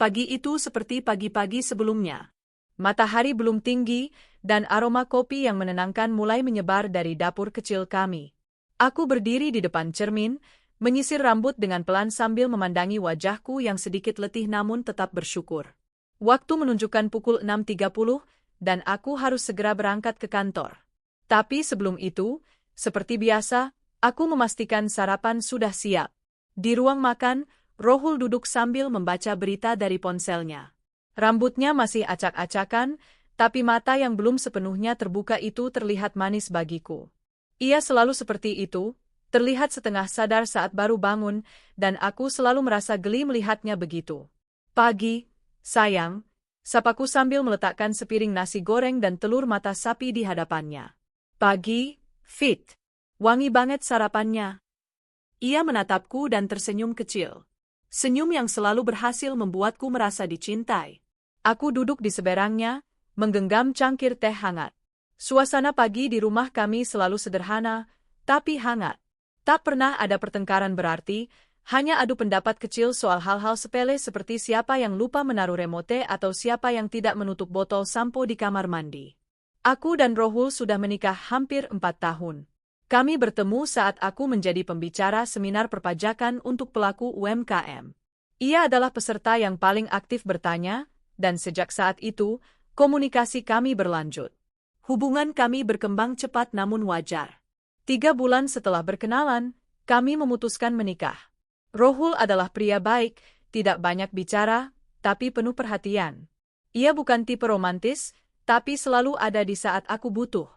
Pagi itu seperti pagi-pagi sebelumnya. Matahari belum tinggi, dan aroma kopi yang menenangkan mulai menyebar dari dapur kecil kami. Aku berdiri di depan cermin, menyisir rambut dengan pelan sambil memandangi wajahku yang sedikit letih namun tetap bersyukur. Waktu menunjukkan pukul 6.30, dan aku harus segera berangkat ke kantor. Tapi sebelum itu, seperti biasa, aku memastikan sarapan sudah siap. Di ruang makan, Rohul duduk sambil membaca berita dari ponselnya. Rambutnya masih acak-acakan, tapi mata yang belum sepenuhnya terbuka itu terlihat manis bagiku. Ia selalu seperti itu, terlihat setengah sadar saat baru bangun, dan aku selalu merasa geli melihatnya begitu. Pagi, sayang, sapaku sambil meletakkan sepiring nasi goreng dan telur mata sapi di hadapannya. Pagi, Fit. Wangi banget sarapannya. Ia menatapku dan tersenyum kecil. Senyum yang selalu berhasil membuatku merasa dicintai. Aku duduk di seberangnya, menggenggam cangkir teh hangat. Suasana pagi di rumah kami selalu sederhana, tapi hangat. Tak pernah ada pertengkaran berarti, hanya adu pendapat kecil soal hal-hal sepele seperti siapa yang lupa menaruh remote atau siapa yang tidak menutup botol sampo di kamar mandi. Aku dan Rohul sudah menikah hampir 4 tahun. Kami bertemu saat aku menjadi pembicara seminar perpajakan untuk pelaku UMKM. Ia adalah peserta yang paling aktif bertanya, dan sejak saat itu, komunikasi kami berlanjut. Hubungan kami berkembang cepat namun wajar. 3 bulan setelah berkenalan, kami memutuskan menikah. Rohul adalah pria baik, tidak banyak bicara, tapi penuh perhatian. Ia bukan tipe romantis, tapi selalu ada di saat aku butuh.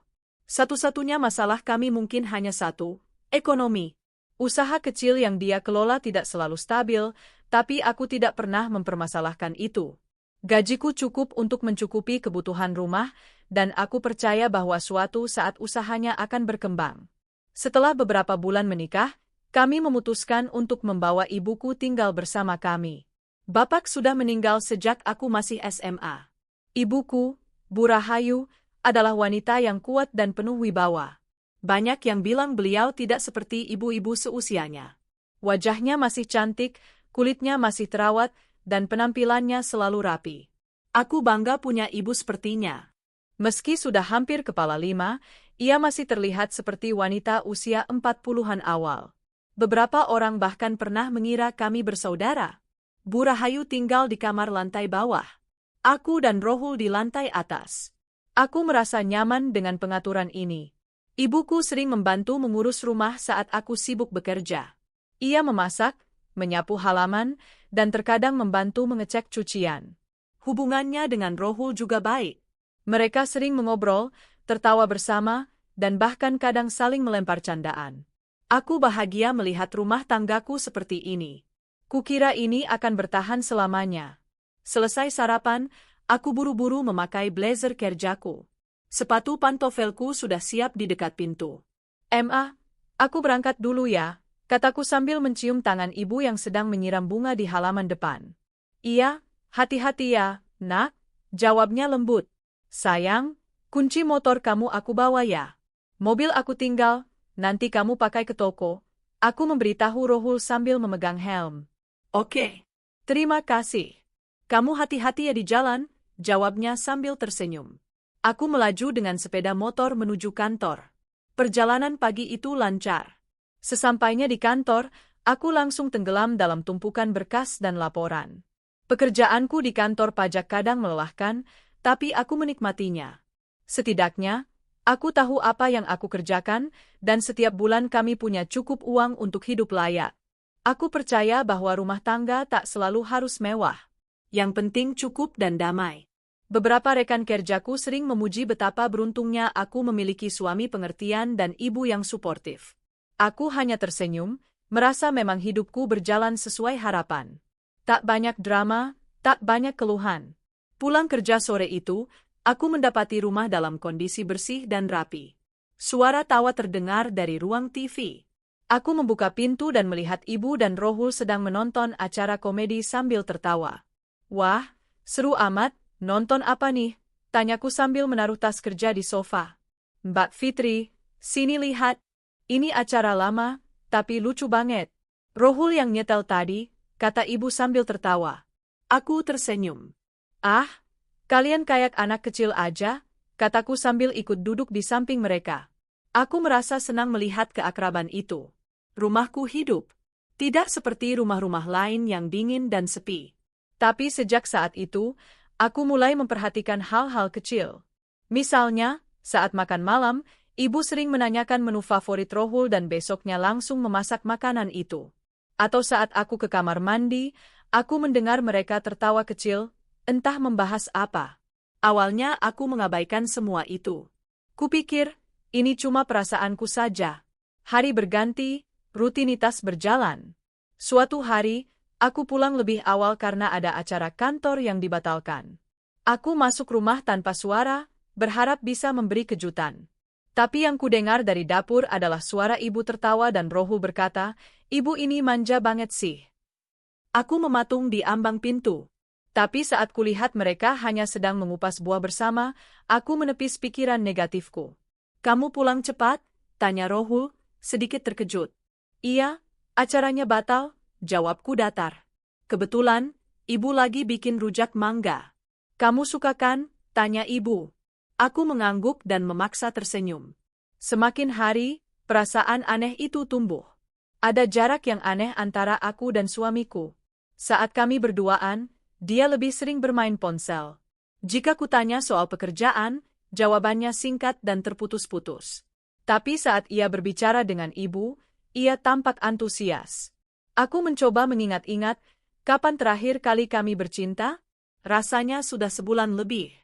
Satu-satunya masalah kami mungkin hanya satu, ekonomi. Usaha kecil yang dia kelola tidak selalu stabil, tapi aku tidak pernah mempermasalahkan itu. Gajiku cukup untuk mencukupi kebutuhan rumah, dan aku percaya bahwa suatu saat usahanya akan berkembang. Setelah beberapa bulan menikah, kami memutuskan untuk membawa ibuku tinggal bersama kami. Bapak sudah meninggal sejak aku masih SMA. Ibuku, Bu Rahayu, adalah wanita yang kuat dan penuh wibawa. Banyak yang bilang beliau tidak seperti ibu-ibu seusianya. Wajahnya masih cantik, kulitnya masih terawat, dan penampilannya selalu rapi. Aku bangga punya ibu sepertinya. Meski sudah hampir kepala 5, ia masih terlihat seperti wanita usia 40-an awal. Beberapa orang bahkan pernah mengira kami bersaudara. Bu Rahayu tinggal di kamar lantai bawah. Aku dan Rohul di lantai atas. Aku merasa nyaman dengan pengaturan ini. Ibuku sering membantu mengurus rumah saat aku sibuk bekerja. Ia memasak, menyapu halaman, dan terkadang membantu mengecek cucian. Hubungannya dengan Rohul juga baik. Mereka sering mengobrol, tertawa bersama, dan bahkan kadang saling melempar candaan. Aku bahagia melihat rumah tanggaku seperti ini. Kukira ini akan bertahan selamanya. Selesai sarapan, aku buru-buru memakai blazer kerjaku. Sepatu pantofelku sudah siap di dekat pintu. Aku berangkat dulu ya, kataku sambil mencium tangan ibu yang sedang menyiram bunga di halaman depan. Iya, hati-hati ya, nak, jawabnya lembut. Sayang, kunci motor kamu aku bawa ya. Mobil aku tinggal, nanti kamu pakai ke toko. Aku memberitahu Rohul sambil memegang helm. Oke. Terima kasih. Kamu hati-hati ya di jalan, jawabnya sambil tersenyum. Aku melaju dengan sepeda motor menuju kantor. Perjalanan pagi itu lancar. Sesampainya di kantor, aku langsung tenggelam dalam tumpukan berkas dan laporan. Pekerjaanku di kantor pajak kadang melelahkan, tapi aku menikmatinya. Setidaknya, aku tahu apa yang aku kerjakan, dan setiap bulan kami punya cukup uang untuk hidup layak. Aku percaya bahwa rumah tangga tak selalu harus mewah. Yang penting cukup dan damai. Beberapa rekan kerjaku sering memuji betapa beruntungnya aku memiliki suami pengertian dan ibu yang suportif. Aku hanya tersenyum, merasa memang hidupku berjalan sesuai harapan. Tak banyak drama, tak banyak keluhan. Pulang kerja sore itu, aku mendapati rumah dalam kondisi bersih dan rapi. Suara tawa terdengar dari ruang TV. Aku membuka pintu dan melihat ibu dan Rohul sedang menonton acara komedi sambil tertawa. Wah, seru amat. Nonton apa nih? Tanyaku sambil menaruh tas kerja di sofa. Mbak Fitri, sini lihat. Ini acara lama, tapi lucu banget. Rohul yang nyetel tadi, kata ibu sambil tertawa. Aku tersenyum. Ah, kalian kayak anak kecil aja, kataku sambil ikut duduk di samping mereka. Aku merasa senang melihat keakraban itu. Rumahku hidup. Tidak seperti rumah-rumah lain yang dingin dan sepi. Tapi sejak saat itu, aku mulai memperhatikan hal-hal kecil. Misalnya, saat makan malam, ibu sering menanyakan menu favorit Rohul dan besoknya langsung memasak makanan itu. Atau saat aku ke kamar mandi, aku mendengar mereka tertawa kecil, entah membahas apa. Awalnya aku mengabaikan semua itu. Kupikir, ini cuma perasaanku saja. Hari berganti, rutinitas berjalan. Suatu hari, aku pulang lebih awal karena ada acara kantor yang dibatalkan. Aku masuk rumah tanpa suara, berharap bisa memberi kejutan. Tapi yang kudengar dari dapur adalah suara ibu tertawa dan Rohul berkata, "Ibu ini manja banget sih." Aku mematung di ambang pintu. Tapi saat kulihat mereka hanya sedang mengupas buah bersama, aku menepis pikiran negatifku. "Kamu pulang cepat?" tanya Rohul, sedikit terkejut. "Iya, acaranya batal," jawabku datar. "Kebetulan, ibu lagi bikin rujak mangga." "Kamu suka kan?" tanya ibu. Aku mengangguk dan memaksa tersenyum. Semakin hari, perasaan aneh itu tumbuh. Ada jarak yang aneh antara aku dan suamiku. Saat kami berduaan, dia lebih sering bermain ponsel. Jika kutanya soal pekerjaan, jawabannya singkat dan terputus-putus. Tapi saat ia berbicara dengan ibu, ia tampak antusias. Aku mencoba mengingat-ingat, kapan terakhir kali kami bercinta? Rasanya sudah sebulan lebih.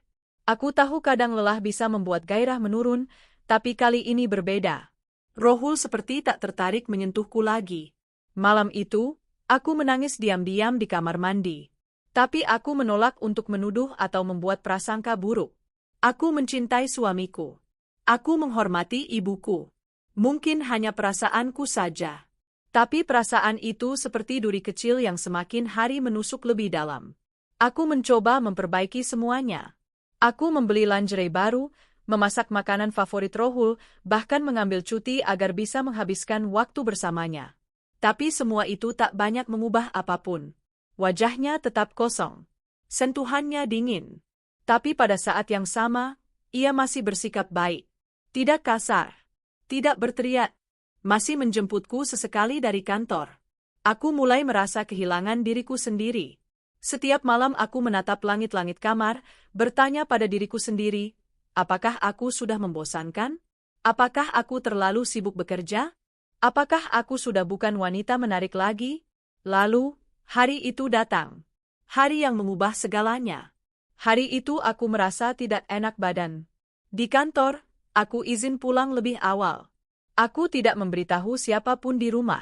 Aku tahu kadang lelah bisa membuat gairah menurun, tapi kali ini berbeda. Rohul seperti tak tertarik menyentuhku lagi. Malam itu, aku menangis diam-diam di kamar mandi. Tapi aku menolak untuk menuduh atau membuat prasangka buruk. Aku mencintai suamiku. Aku menghormati ibuku. Mungkin hanya perasaanku saja. Tapi perasaan itu seperti duri kecil yang semakin hari menusuk lebih dalam. Aku mencoba memperbaiki semuanya. Aku membeli lingerie baru, memasak makanan favorit Rohul, bahkan mengambil cuti agar bisa menghabiskan waktu bersamanya. Tapi semua itu tak banyak mengubah apapun. Wajahnya tetap kosong. Sentuhannya dingin. Tapi pada saat yang sama, ia masih bersikap baik. Tidak kasar. Tidak berteriak. Masih menjemputku sesekali dari kantor. Aku mulai merasa kehilangan diriku sendiri. Setiap malam aku menatap langit-langit kamar, bertanya pada diriku sendiri, apakah aku sudah membosankan? Apakah aku terlalu sibuk bekerja? Apakah aku sudah bukan wanita menarik lagi? Lalu, hari itu datang. Hari yang mengubah segalanya. Hari itu aku merasa tidak enak badan. Di kantor, aku izin pulang lebih awal. Aku tidak memberitahu siapapun di rumah.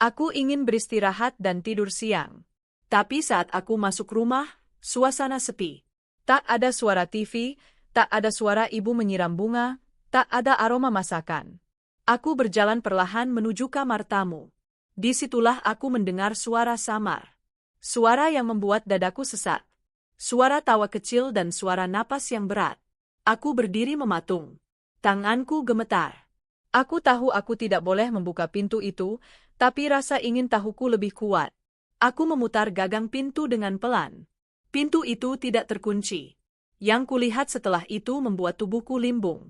Aku ingin beristirahat dan tidur siang. Tapi saat aku masuk rumah, suasana sepi. Tak ada suara TV, tak ada suara ibu menyiram bunga, tak ada aroma masakan. Aku berjalan perlahan menuju kamar tamu. Disitulah aku mendengar suara samar. Suara yang membuat dadaku sesak. Suara tawa kecil dan suara napas yang berat. Aku berdiri mematung. Tanganku gemetar. Aku tahu aku tidak boleh membuka pintu itu, tapi rasa ingin tahuku lebih kuat. Aku memutar gagang pintu dengan pelan. Pintu itu tidak terkunci. Yang kulihat setelah itu membuat tubuhku limbung.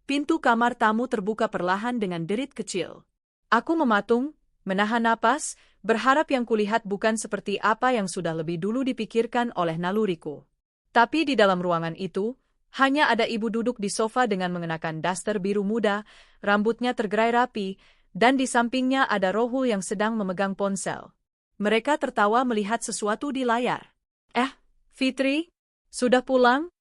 Pintu kamar tamu terbuka perlahan dengan derit kecil. Aku mematung, menahan napas, berharap yang kulihat bukan seperti apa yang sudah lebih dulu dipikirkan oleh naluriku. Tapi di dalam ruangan itu, hanya ada ibu duduk di sofa dengan mengenakan daster biru muda, rambutnya tergerai rapi, dan di sampingnya ada Rohul yang sedang memegang ponsel. Mereka tertawa melihat sesuatu di layar. Fitri, sudah pulang?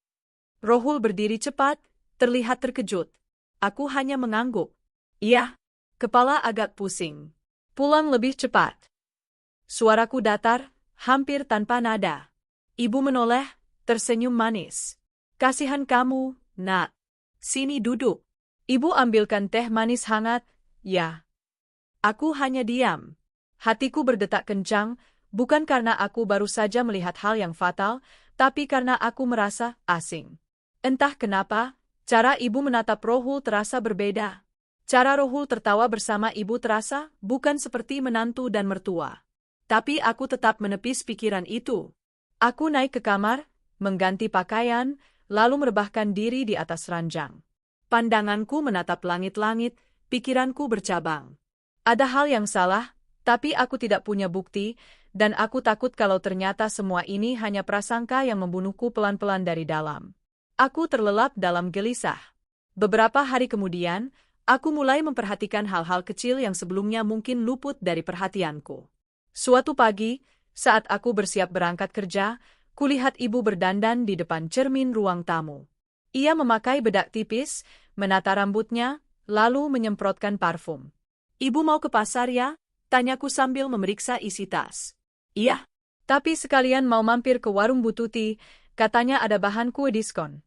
Rohul berdiri cepat, terlihat terkejut. Aku hanya mengangguk. Iya, kepala agak pusing. Pulang lebih cepat. Suaraku datar, hampir tanpa nada. Ibu menoleh, tersenyum manis. Kasihan kamu, nak. Sini duduk. Ibu ambilkan teh manis hangat, ya. Aku hanya diam. Hatiku berdetak kencang, bukan karena aku baru saja melihat hal yang fatal, tapi karena aku merasa asing. Entah kenapa, cara ibu menatap Rohul terasa berbeda. Cara Rohul tertawa bersama ibu terasa bukan seperti menantu dan mertua. Tapi aku tetap menepis pikiran itu. Aku naik ke kamar, mengganti pakaian, lalu merebahkan diri di atas ranjang. Pandanganku menatap langit-langit, pikiranku bercabang. Ada hal yang salah, tapi aku tidak punya bukti, dan aku takut kalau ternyata semua ini hanya prasangka yang membunuhku pelan-pelan dari dalam. Aku terlelap dalam gelisah. Beberapa hari kemudian, aku mulai memperhatikan hal-hal kecil yang sebelumnya mungkin luput dari perhatianku. Suatu pagi, saat aku bersiap berangkat kerja, kulihat ibu berdandan di depan cermin ruang tamu. Ia memakai bedak tipis, menata rambutnya, lalu menyemprotkan parfum. "Ibu mau ke pasar ya?" tanyaku sambil memeriksa isi tas. "Iya, tapi sekalian mau mampir ke warung Bu Tuti, katanya ada bahan kue diskon."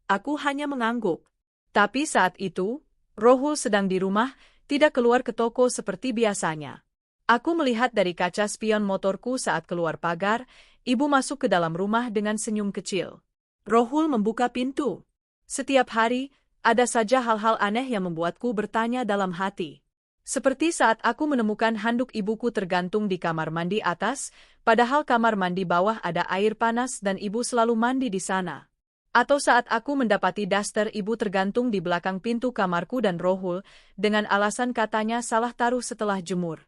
Aku hanya mengangguk. Tapi saat itu, Rohul sedang di rumah, tidak keluar ke toko seperti biasanya. Aku melihat dari kaca spion motorku saat keluar pagar, ibu masuk ke dalam rumah dengan senyum kecil. Rohul membuka pintu. Setiap hari, ada saja hal-hal aneh yang membuatku bertanya dalam hati. Seperti saat aku menemukan handuk ibuku tergantung di kamar mandi atas, padahal kamar mandi bawah ada air panas dan ibu selalu mandi di sana. Atau saat aku mendapati daster ibu tergantung di belakang pintu kamarku dan Rohul, dengan alasan katanya salah taruh setelah jemur.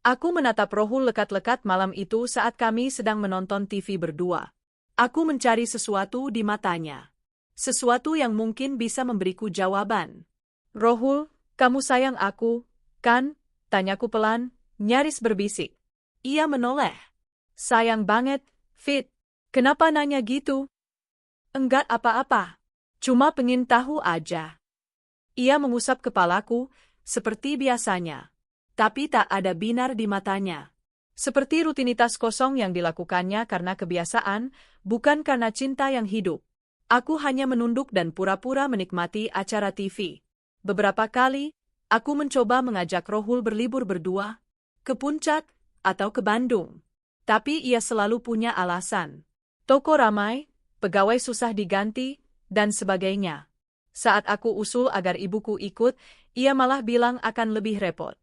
Aku menatap Rohul lekat-lekat malam itu saat kami sedang menonton TV berdua. Aku mencari sesuatu di matanya. Sesuatu yang mungkin bisa memberiku jawaban. "Rohul, kamu sayang aku, kan?" tanyaku pelan, nyaris berbisik. Ia menoleh. "Sayang banget, Fit. Kenapa nanya gitu?" "Enggak apa-apa. Cuma pengen tahu aja." Ia mengusap kepalaku, seperti biasanya. Tapi tak ada binar di matanya. Seperti rutinitas kosong yang dilakukannya karena kebiasaan, bukan karena cinta yang hidup. Aku hanya menunduk dan pura-pura menikmati acara TV. Beberapa kali, aku mencoba mengajak Rohul berlibur berdua, ke Puncak, atau ke Bandung. Tapi ia selalu punya alasan. Toko ramai, pegawai susah diganti, dan sebagainya. Saat aku usul agar ibuku ikut, ia malah bilang akan lebih repot.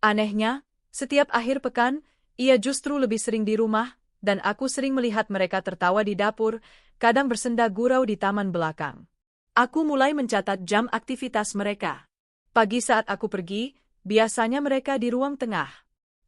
Anehnya, setiap akhir pekan, ia justru lebih sering di rumah, dan aku sering melihat mereka tertawa di dapur, kadang bersenda gurau di taman belakang. Aku mulai mencatat jam aktivitas mereka. Pagi saat aku pergi, biasanya mereka di ruang tengah.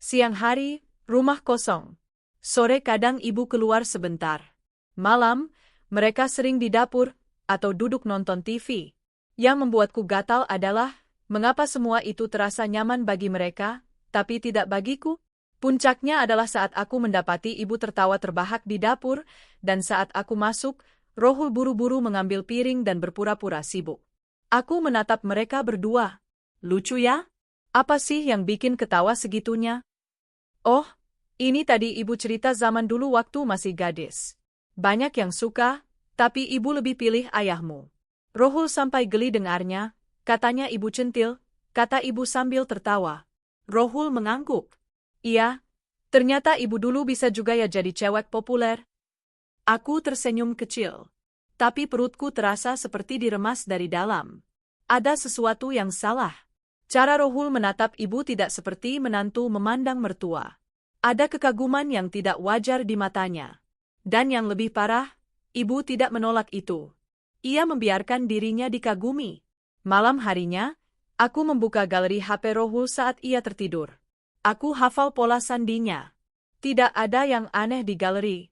Siang hari, rumah kosong. Sore kadang ibu keluar sebentar. Malam, mereka sering di dapur, atau duduk nonton TV. Yang membuatku gatal adalah, mengapa semua itu terasa nyaman bagi mereka, tapi tidak bagiku? Puncaknya adalah saat aku mendapati ibu tertawa terbahak di dapur, dan saat aku masuk, Rohul buru-buru mengambil piring dan berpura-pura sibuk. Aku menatap mereka berdua. Lucu ya? Apa sih yang bikin ketawa segitunya? "Oh, ini tadi ibu cerita zaman dulu waktu masih gadis. Banyak yang suka, tapi ibu lebih pilih ayahmu." Rohul sampai geli dengarnya, katanya ibu centil, kata ibu sambil tertawa. Rohul mengangguk. "Iya, ternyata ibu dulu bisa juga ya jadi cewek populer." Aku tersenyum kecil. Tapi perutku terasa seperti diremas dari dalam. Ada sesuatu yang salah. Cara Rohul menatap ibu tidak seperti menantu memandang mertua. Ada kekaguman yang tidak wajar di matanya. Dan yang lebih parah, ibu tidak menolak itu. Ia membiarkan dirinya dikagumi. Malam harinya, aku membuka galeri HP Rohul saat ia tertidur. Aku hafal pola sandinya. Tidak ada yang aneh di galeri.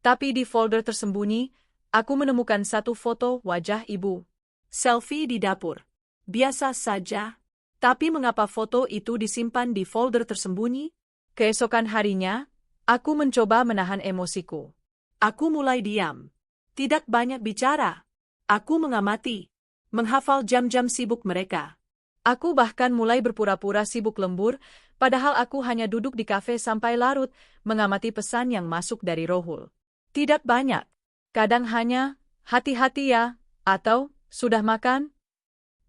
Tapi di folder tersembunyi, aku menemukan satu foto wajah ibu. Selfie di dapur. Biasa saja. Tapi mengapa foto itu disimpan di folder tersembunyi? Keesokan harinya, aku mencoba menahan emosiku. Aku mulai diam. Tidak banyak bicara. Aku mengamati. Menghafal jam-jam sibuk mereka. Aku bahkan mulai berpura-pura sibuk lembur, padahal aku hanya duduk di kafe sampai larut, mengamati pesan yang masuk dari Rohul. Tidak banyak. Kadang hanya, "Hati-hati ya," atau, "Sudah makan?"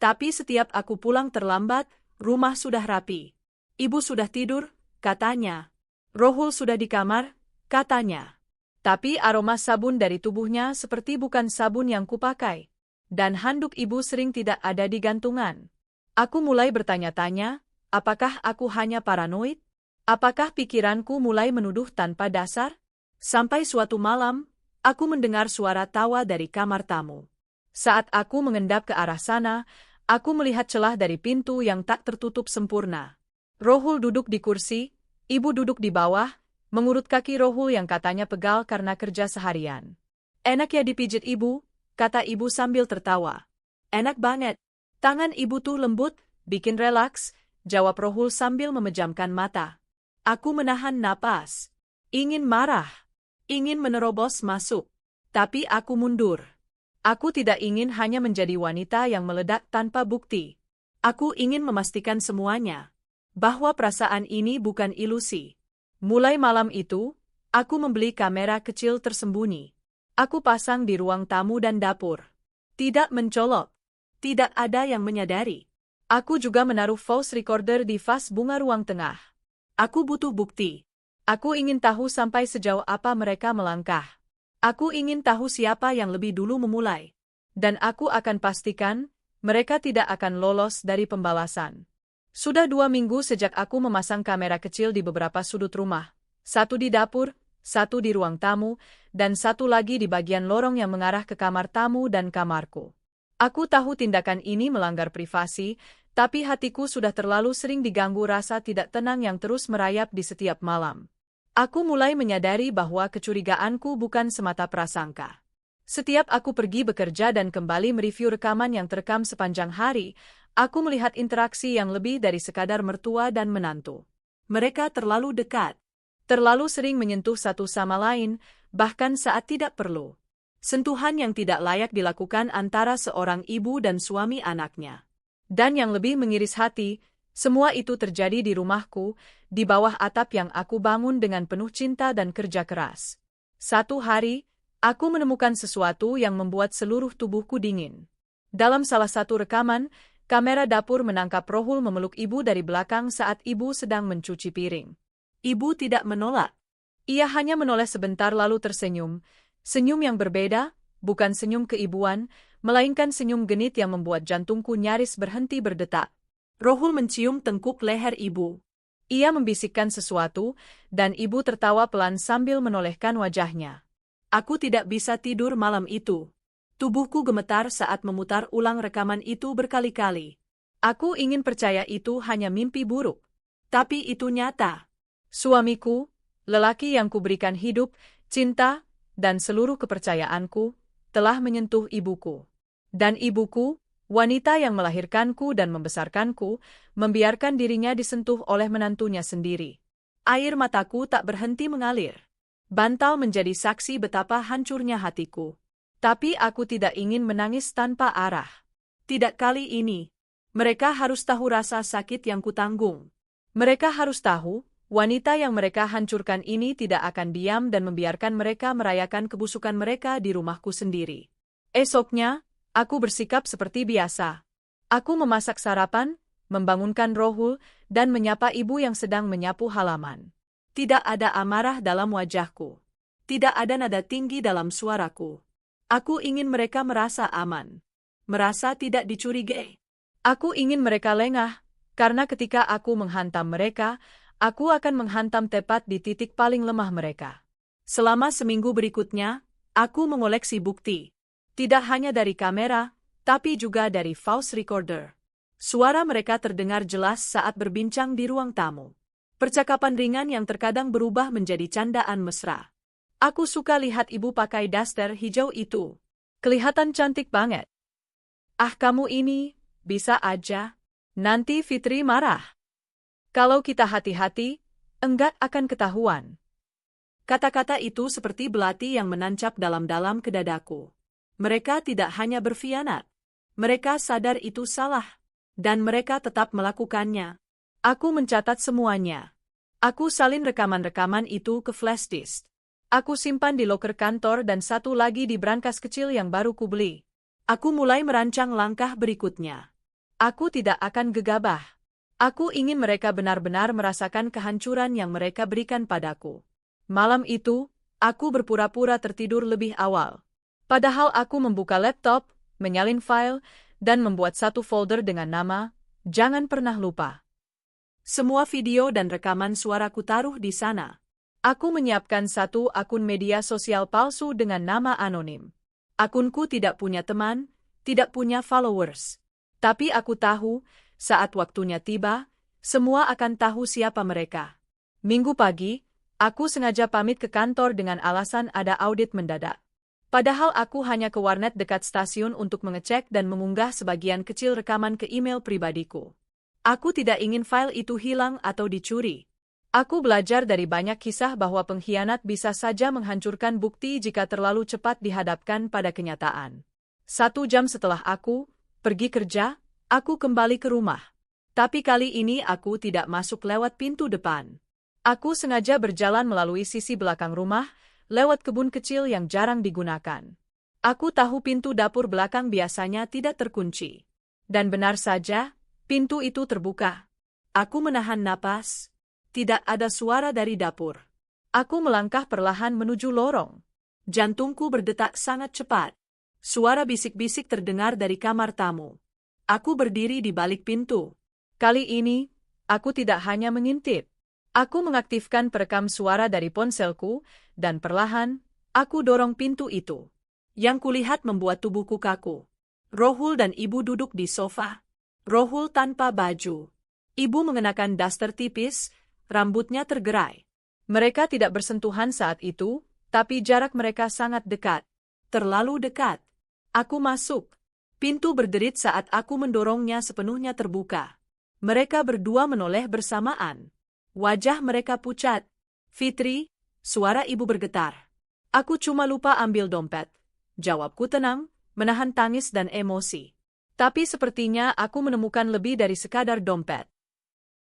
Tapi setiap aku pulang terlambat, rumah sudah rapi. Ibu sudah tidur, katanya. Rohul sudah di kamar, katanya. Tapi aroma sabun dari tubuhnya seperti bukan sabun yang kupakai. Dan handuk ibu sering tidak ada di gantungan. Aku mulai bertanya-tanya, apakah aku hanya paranoid? Apakah pikiranku mulai menuduh tanpa dasar? Sampai suatu malam, aku mendengar suara tawa dari kamar tamu. Saat aku mengendap ke arah sana, aku melihat celah dari pintu yang tak tertutup sempurna. Rohul duduk di kursi, ibu duduk di bawah, mengurut kaki Rohul yang katanya pegal karena kerja seharian. Enak ya dipijit ibu, kata ibu sambil tertawa. Enak banget. Tangan ibu tuh lembut, bikin relaks, jawab Rohul sambil memejamkan mata. Aku menahan napas. Ingin marah. Ingin menerobos masuk. Tapi aku mundur. Aku tidak ingin hanya menjadi wanita yang meledak tanpa bukti. Aku ingin memastikan semuanya. Bahwa perasaan ini bukan ilusi. Mulai malam itu, aku membeli kamera kecil tersembunyi. Aku pasang di ruang tamu dan dapur. Tidak mencolok. Tidak ada yang menyadari. Aku juga menaruh voice recorder di vas bunga ruang tengah. Aku butuh bukti. Aku ingin tahu sampai sejauh apa mereka melangkah. Aku ingin tahu siapa yang lebih dulu memulai. Dan aku akan pastikan, mereka tidak akan lolos dari pembalasan. Sudah 2 minggu sejak aku memasang kamera kecil di beberapa sudut rumah. 1 di dapur, 1 di ruang tamu, dan 1 lagi di bagian lorong yang mengarah ke kamar tamu dan kamarku. Aku tahu tindakan ini melanggar privasi, tapi hatiku sudah terlalu sering diganggu rasa tidak tenang yang terus merayap di setiap malam. Aku mulai menyadari bahwa kecurigaanku bukan semata prasangka. Setiap aku pergi bekerja dan kembali mereview rekaman yang terekam sepanjang hari, aku melihat interaksi yang lebih dari sekadar mertua dan menantu. Mereka terlalu dekat. Terlalu sering menyentuh satu sama lain, bahkan saat tidak perlu. Sentuhan yang tidak layak dilakukan antara seorang ibu dan suami anaknya. Dan yang lebih mengiris hati, semua itu terjadi di rumahku, di bawah atap yang aku bangun dengan penuh cinta dan kerja keras. Satu hari, aku menemukan sesuatu yang membuat seluruh tubuhku dingin. Dalam salah satu rekaman, kamera dapur menangkap Rohul memeluk ibu dari belakang saat ibu sedang mencuci piring. Ibu tidak menolak. Ia hanya menoleh sebentar lalu tersenyum. Senyum yang berbeda, bukan senyum keibuan, melainkan senyum genit yang membuat jantungku nyaris berhenti berdetak. Rohul mencium tengkuk leher ibu. Ia membisikkan sesuatu, dan ibu tertawa pelan sambil menolehkan wajahnya. Aku tidak bisa tidur malam itu. Tubuhku gemetar saat memutar ulang rekaman itu berkali-kali. Aku ingin percaya itu hanya mimpi buruk. Tapi itu nyata. Suamiku, lelaki yang kuberikan hidup, cinta, dan seluruh kepercayaanku, telah menyentuh ibuku. Dan ibuku, wanita yang melahirkanku dan membesarkanku, membiarkan dirinya disentuh oleh menantunya sendiri. Air mataku tak berhenti mengalir. Bantal menjadi saksi betapa hancurnya hatiku. Tapi aku tidak ingin menangis tanpa arah. Tidak kali ini. Mereka harus tahu rasa sakit yang kutanggung. Mereka harus tahu, wanita yang mereka hancurkan ini tidak akan diam dan membiarkan mereka merayakan kebusukan mereka di rumahku sendiri. Esoknya, aku bersikap seperti biasa. Aku memasak sarapan, membangunkan Rohul, dan menyapa ibu yang sedang menyapu halaman. Tidak ada amarah dalam wajahku. Tidak ada nada tinggi dalam suaraku. Aku ingin mereka merasa aman. Merasa tidak dicurigai. Aku ingin mereka lengah, karena ketika aku menghantam mereka, aku akan menghantam tepat di titik paling lemah mereka. Selama seminggu berikutnya, aku mengoleksi bukti. Tidak hanya dari kamera, tapi juga dari voice recorder. Suara mereka terdengar jelas saat berbincang di ruang tamu. Percakapan ringan yang terkadang berubah menjadi candaan mesra. Aku suka lihat ibu pakai daster hijau itu. Kelihatan cantik banget. Ah kamu ini, bisa aja. Nanti Fitri marah. Kalau kita hati-hati, enggak akan ketahuan. Kata-kata itu seperti belati yang menancap dalam-dalam ke dadaku. Mereka tidak hanya berkhianat. Mereka sadar itu salah. Dan mereka tetap melakukannya. Aku mencatat semuanya. Aku salin rekaman-rekaman itu ke flash disk. Aku simpan di loker kantor dan satu lagi di brankas kecil yang baru kubeli. Aku mulai merancang langkah berikutnya. Aku tidak akan gegabah. Aku ingin mereka benar-benar merasakan kehancuran yang mereka berikan padaku. Malam itu, aku berpura-pura tertidur lebih awal. Padahal aku membuka laptop, menyalin file, dan membuat satu folder dengan nama, "Jangan pernah lupa." Semua video dan rekaman suaraku taruh di sana. Aku menyiapkan satu akun media sosial palsu dengan nama anonim. Akunku tidak punya teman, tidak punya followers. Tapi aku tahu, saat waktunya tiba, semua akan tahu siapa mereka. Minggu pagi, aku sengaja pamit ke kantor dengan alasan ada audit mendadak. Padahal aku hanya ke warnet dekat stasiun untuk mengecek dan mengunggah sebagian kecil rekaman ke email pribadiku. Aku tidak ingin file itu hilang atau dicuri. Aku belajar dari banyak kisah bahwa pengkhianat bisa saja menghancurkan bukti jika terlalu cepat dihadapkan pada kenyataan. 1 jam setelah aku pergi kerja, aku kembali ke rumah. Tapi kali ini aku tidak masuk lewat pintu depan. Aku sengaja berjalan melalui sisi belakang rumah, lewat kebun kecil yang jarang digunakan. Aku tahu pintu dapur belakang biasanya tidak terkunci. Dan benar saja, pintu itu terbuka. Aku menahan napas. Tidak ada suara dari dapur. Aku melangkah perlahan menuju lorong. Jantungku berdetak sangat cepat. Suara bisik-bisik terdengar dari kamar tamu. Aku berdiri di balik pintu. Kali ini, aku tidak hanya mengintip. Aku mengaktifkan perekam suara dari ponselku, dan perlahan, aku dorong pintu itu. Yang kulihat membuat tubuhku kaku. Rohul dan ibu duduk di sofa. Rohul tanpa baju. Ibu mengenakan daster tipis, rambutnya tergerai. Mereka tidak bersentuhan saat itu, tapi jarak mereka sangat dekat. Terlalu dekat. Aku masuk. Pintu berderit saat aku mendorongnya sepenuhnya terbuka. Mereka berdua menoleh bersamaan. Wajah mereka pucat. Fitri, suara ibu bergetar. Aku cuma lupa ambil dompet. Jawabku tenang, menahan tangis dan emosi. Tapi sepertinya aku menemukan lebih dari sekadar dompet.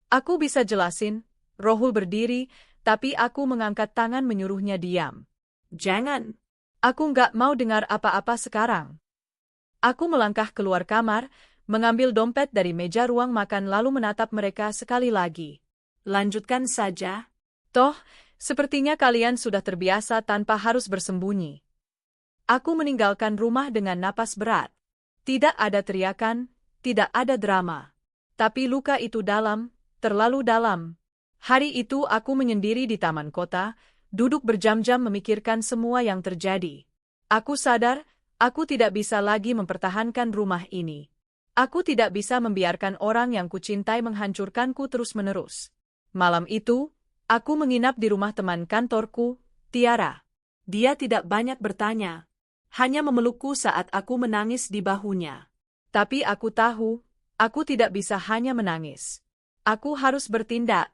Aku bisa jelasin. Rohul berdiri, tapi aku mengangkat tangan menyuruhnya diam. Jangan. Aku nggak mau dengar apa-apa sekarang. Aku melangkah keluar kamar, mengambil dompet dari meja ruang makan lalu menatap mereka sekali lagi. Lanjutkan saja. Toh, sepertinya kalian sudah terbiasa tanpa harus bersembunyi. Aku meninggalkan rumah dengan napas berat. Tidak ada teriakan, tidak ada drama. Tapi luka itu dalam, terlalu dalam. Hari itu aku menyendiri di taman kota, duduk berjam-jam memikirkan semua yang terjadi. Aku sadar, aku tidak bisa lagi mempertahankan rumah ini. Aku tidak bisa membiarkan orang yang kucintai menghancurkanku terus-menerus. Malam itu, aku menginap di rumah teman kantorku, Tiara. Dia tidak banyak bertanya, hanya memelukku saat aku menangis di bahunya. Tapi aku tahu, aku tidak bisa hanya menangis. Aku harus bertindak.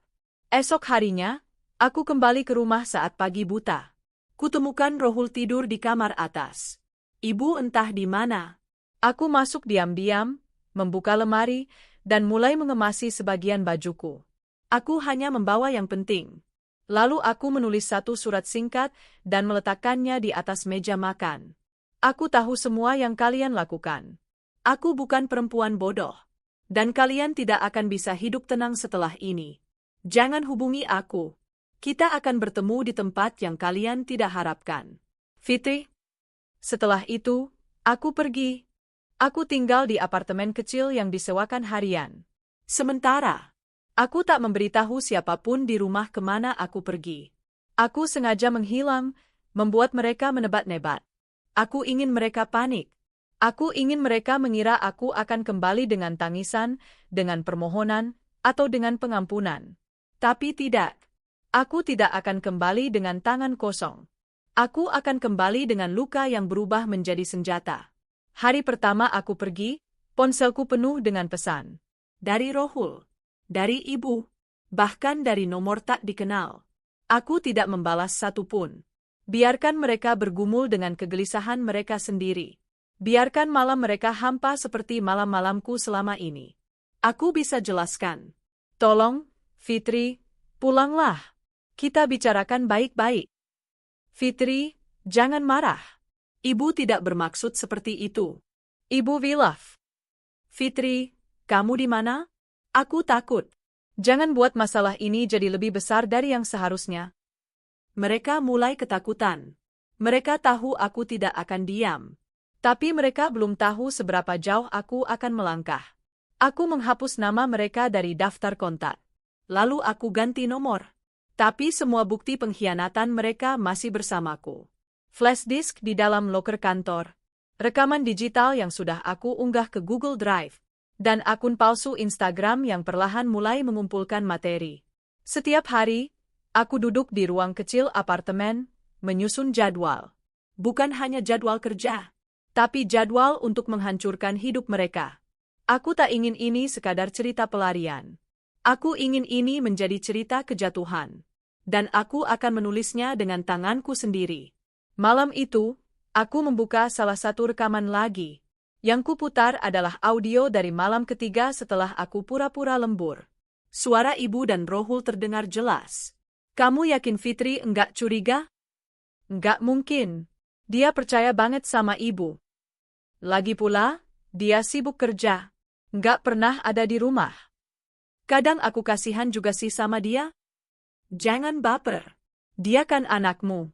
Esok harinya, aku kembali ke rumah saat pagi buta. Kutemukan Rohul tidur di kamar atas. Ibu entah di mana. Aku masuk diam-diam, membuka lemari, dan mulai mengemasi sebagian bajuku. Aku hanya membawa yang penting. Lalu aku menulis satu surat singkat dan meletakkannya di atas meja makan. Aku tahu semua yang kalian lakukan. Aku bukan perempuan bodoh. Dan kalian tidak akan bisa hidup tenang setelah ini. Jangan hubungi aku. Kita akan bertemu di tempat yang kalian tidak harapkan. Fitri. Setelah itu, aku pergi. Aku tinggal di apartemen kecil yang disewakan harian. Sementara, aku tak memberitahu siapapun di rumah kemana aku pergi. Aku sengaja menghilang, membuat mereka menebat-nebat. Aku ingin mereka panik. Aku ingin mereka mengira aku akan kembali dengan tangisan, dengan permohonan, atau dengan pengampunan. Tapi tidak. Aku tidak akan kembali dengan tangan kosong. Aku akan kembali dengan luka yang berubah menjadi senjata. Hari pertama aku pergi, ponselku penuh dengan pesan. Dari Rohul. Dari ibu. Bahkan dari nomor tak dikenal. Aku tidak membalas satupun. Biarkan mereka bergumul dengan kegelisahan mereka sendiri. Biarkan malam mereka hampa seperti malam-malamku selama ini. Aku bisa jelaskan. Tolong, Fitri, pulanglah. Kita bicarakan baik-baik. Fitri, jangan marah. Ibu tidak bermaksud seperti itu. Ibu Wilaf. Fitri, kamu di mana? Aku takut. Jangan buat masalah ini jadi lebih besar dari yang seharusnya. Mereka mulai ketakutan. Mereka tahu aku tidak akan diam. Tapi mereka belum tahu seberapa jauh aku akan melangkah. Aku menghapus nama mereka dari daftar kontak. Lalu aku ganti nomor. Tapi semua bukti pengkhianatan mereka masih bersamaku. Flash disk di dalam loker kantor, rekaman digital yang sudah aku unggah ke Google Drive, dan akun palsu Instagram yang perlahan mulai mengumpulkan materi. Setiap hari, aku duduk di ruang kecil apartemen, menyusun jadwal. Bukan hanya jadwal kerja, tapi jadwal untuk menghancurkan hidup mereka. Aku tak ingin ini sekadar cerita pelarian. Aku ingin ini menjadi cerita kejatuhan. Dan aku akan menulisnya dengan tanganku sendiri. Malam itu, aku membuka salah satu rekaman lagi. Yang kuputar adalah audio dari malam ketiga setelah aku pura-pura lembur. Suara ibu dan Rohul terdengar jelas. Kamu yakin Fitri enggak curiga? Enggak mungkin. Dia percaya banget sama ibu. Lagi pula, dia sibuk kerja. Enggak pernah ada di rumah. Kadang aku kasihan juga sih sama dia. Jangan baper. Dia kan anakmu.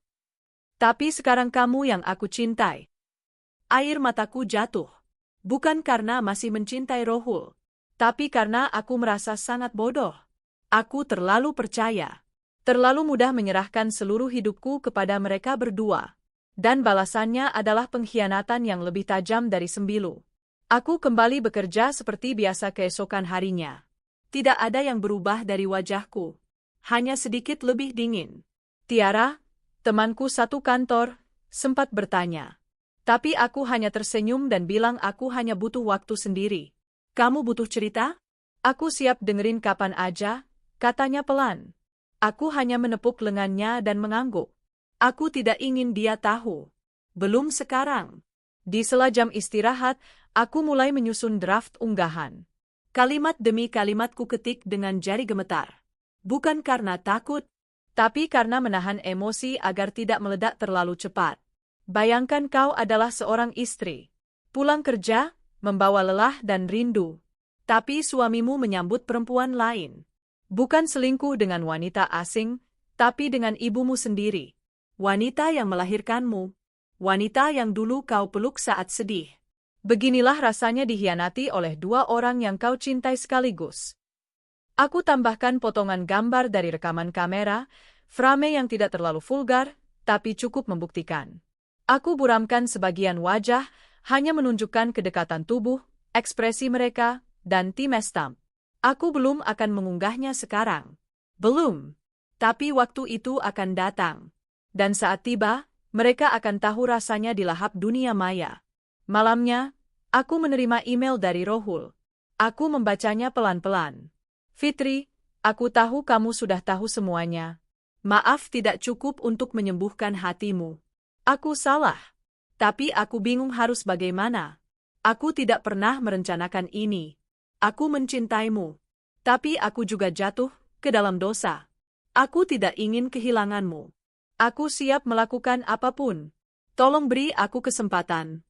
Tapi sekarang kamu yang aku cintai. Air mataku jatuh. Bukan karena masih mencintai Rohul. Tapi karena aku merasa sangat bodoh. Aku terlalu percaya. Terlalu mudah menyerahkan seluruh hidupku kepada mereka berdua. Dan balasannya adalah pengkhianatan yang lebih tajam dari sembilu. Aku kembali bekerja seperti biasa keesokan harinya. Tidak ada yang berubah dari wajahku. Hanya sedikit lebih dingin. Tiara, temanku satu kantor, sempat bertanya. Tapi aku hanya tersenyum dan bilang aku hanya butuh waktu sendiri. Kamu butuh cerita? Aku siap dengerin kapan aja, katanya pelan. Aku hanya menepuk lengannya dan mengangguk. Aku tidak ingin dia tahu. Belum sekarang. Di sela jam istirahat, aku mulai menyusun draft unggahan. Kalimat demi kalimat ku ketik dengan jari gemetar. Bukan karena takut, tapi karena menahan emosi agar tidak meledak terlalu cepat. Bayangkan kau adalah seorang istri. Pulang kerja, membawa lelah dan rindu. Tapi suamimu menyambut perempuan lain. Bukan selingkuh dengan wanita asing, tapi dengan ibumu sendiri. Wanita yang melahirkanmu. Wanita yang dulu kau peluk saat sedih. Beginilah rasanya dikhianati oleh dua orang yang kau cintai sekaligus. Aku tambahkan potongan gambar dari rekaman kamera, frame yang tidak terlalu vulgar, tapi cukup membuktikan. Aku buramkan sebagian wajah, hanya menunjukkan kedekatan tubuh, ekspresi mereka, dan timestamp. Aku belum akan mengunggahnya sekarang. Belum. Tapi waktu itu akan datang. Dan saat tiba, mereka akan tahu rasanya dilahap dunia maya. Malamnya, aku menerima email dari Rohul. Aku membacanya pelan-pelan. Fitri, aku tahu kamu sudah tahu semuanya. Maaf tidak cukup untuk menyembuhkan hatimu. Aku salah. Tapi aku bingung harus bagaimana. Aku tidak pernah merencanakan ini. Aku mencintaimu. Tapi aku juga jatuh ke dalam dosa. Aku tidak ingin kehilanganmu. Aku siap melakukan apapun. Tolong beri aku kesempatan.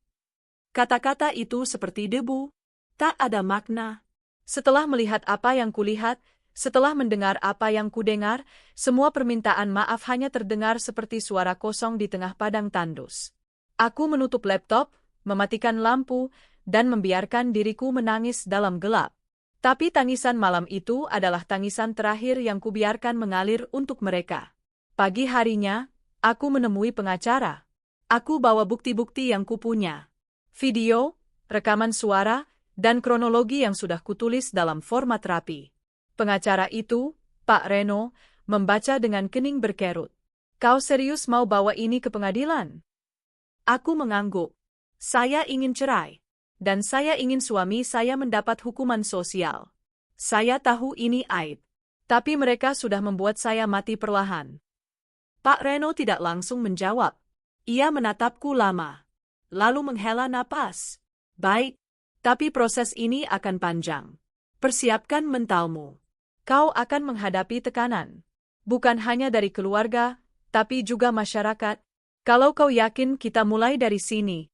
Kata-kata itu seperti debu, tak ada makna. Setelah melihat apa yang kulihat, setelah mendengar apa yang kudengar, semua permintaan maaf hanya terdengar seperti suara kosong di tengah padang tandus. Aku menutup laptop, mematikan lampu, dan membiarkan diriku menangis dalam gelap. Tapi tangisan malam itu adalah tangisan terakhir yang kubiarkan mengalir untuk mereka. Pagi harinya, aku menemui pengacara. Aku bawa bukti-bukti yang kupunya. Video, rekaman suara, dan kronologi yang sudah kutulis dalam format rapi. Pengacara itu, Pak Reno, membaca dengan kening berkerut. Kau serius mau bawa ini ke pengadilan? Aku mengangguk. Saya ingin cerai. Dan saya ingin suami saya mendapat hukuman sosial. Saya tahu ini aib. Tapi mereka sudah membuat saya mati perlahan. Pak Reno tidak langsung menjawab. Ia menatapku lama. Lalu menghela napas. Baik, tapi proses ini akan panjang. Persiapkan mentalmu. Kau akan menghadapi tekanan. Bukan hanya dari keluarga, tapi juga masyarakat. Kalau kau yakin kita mulai dari sini.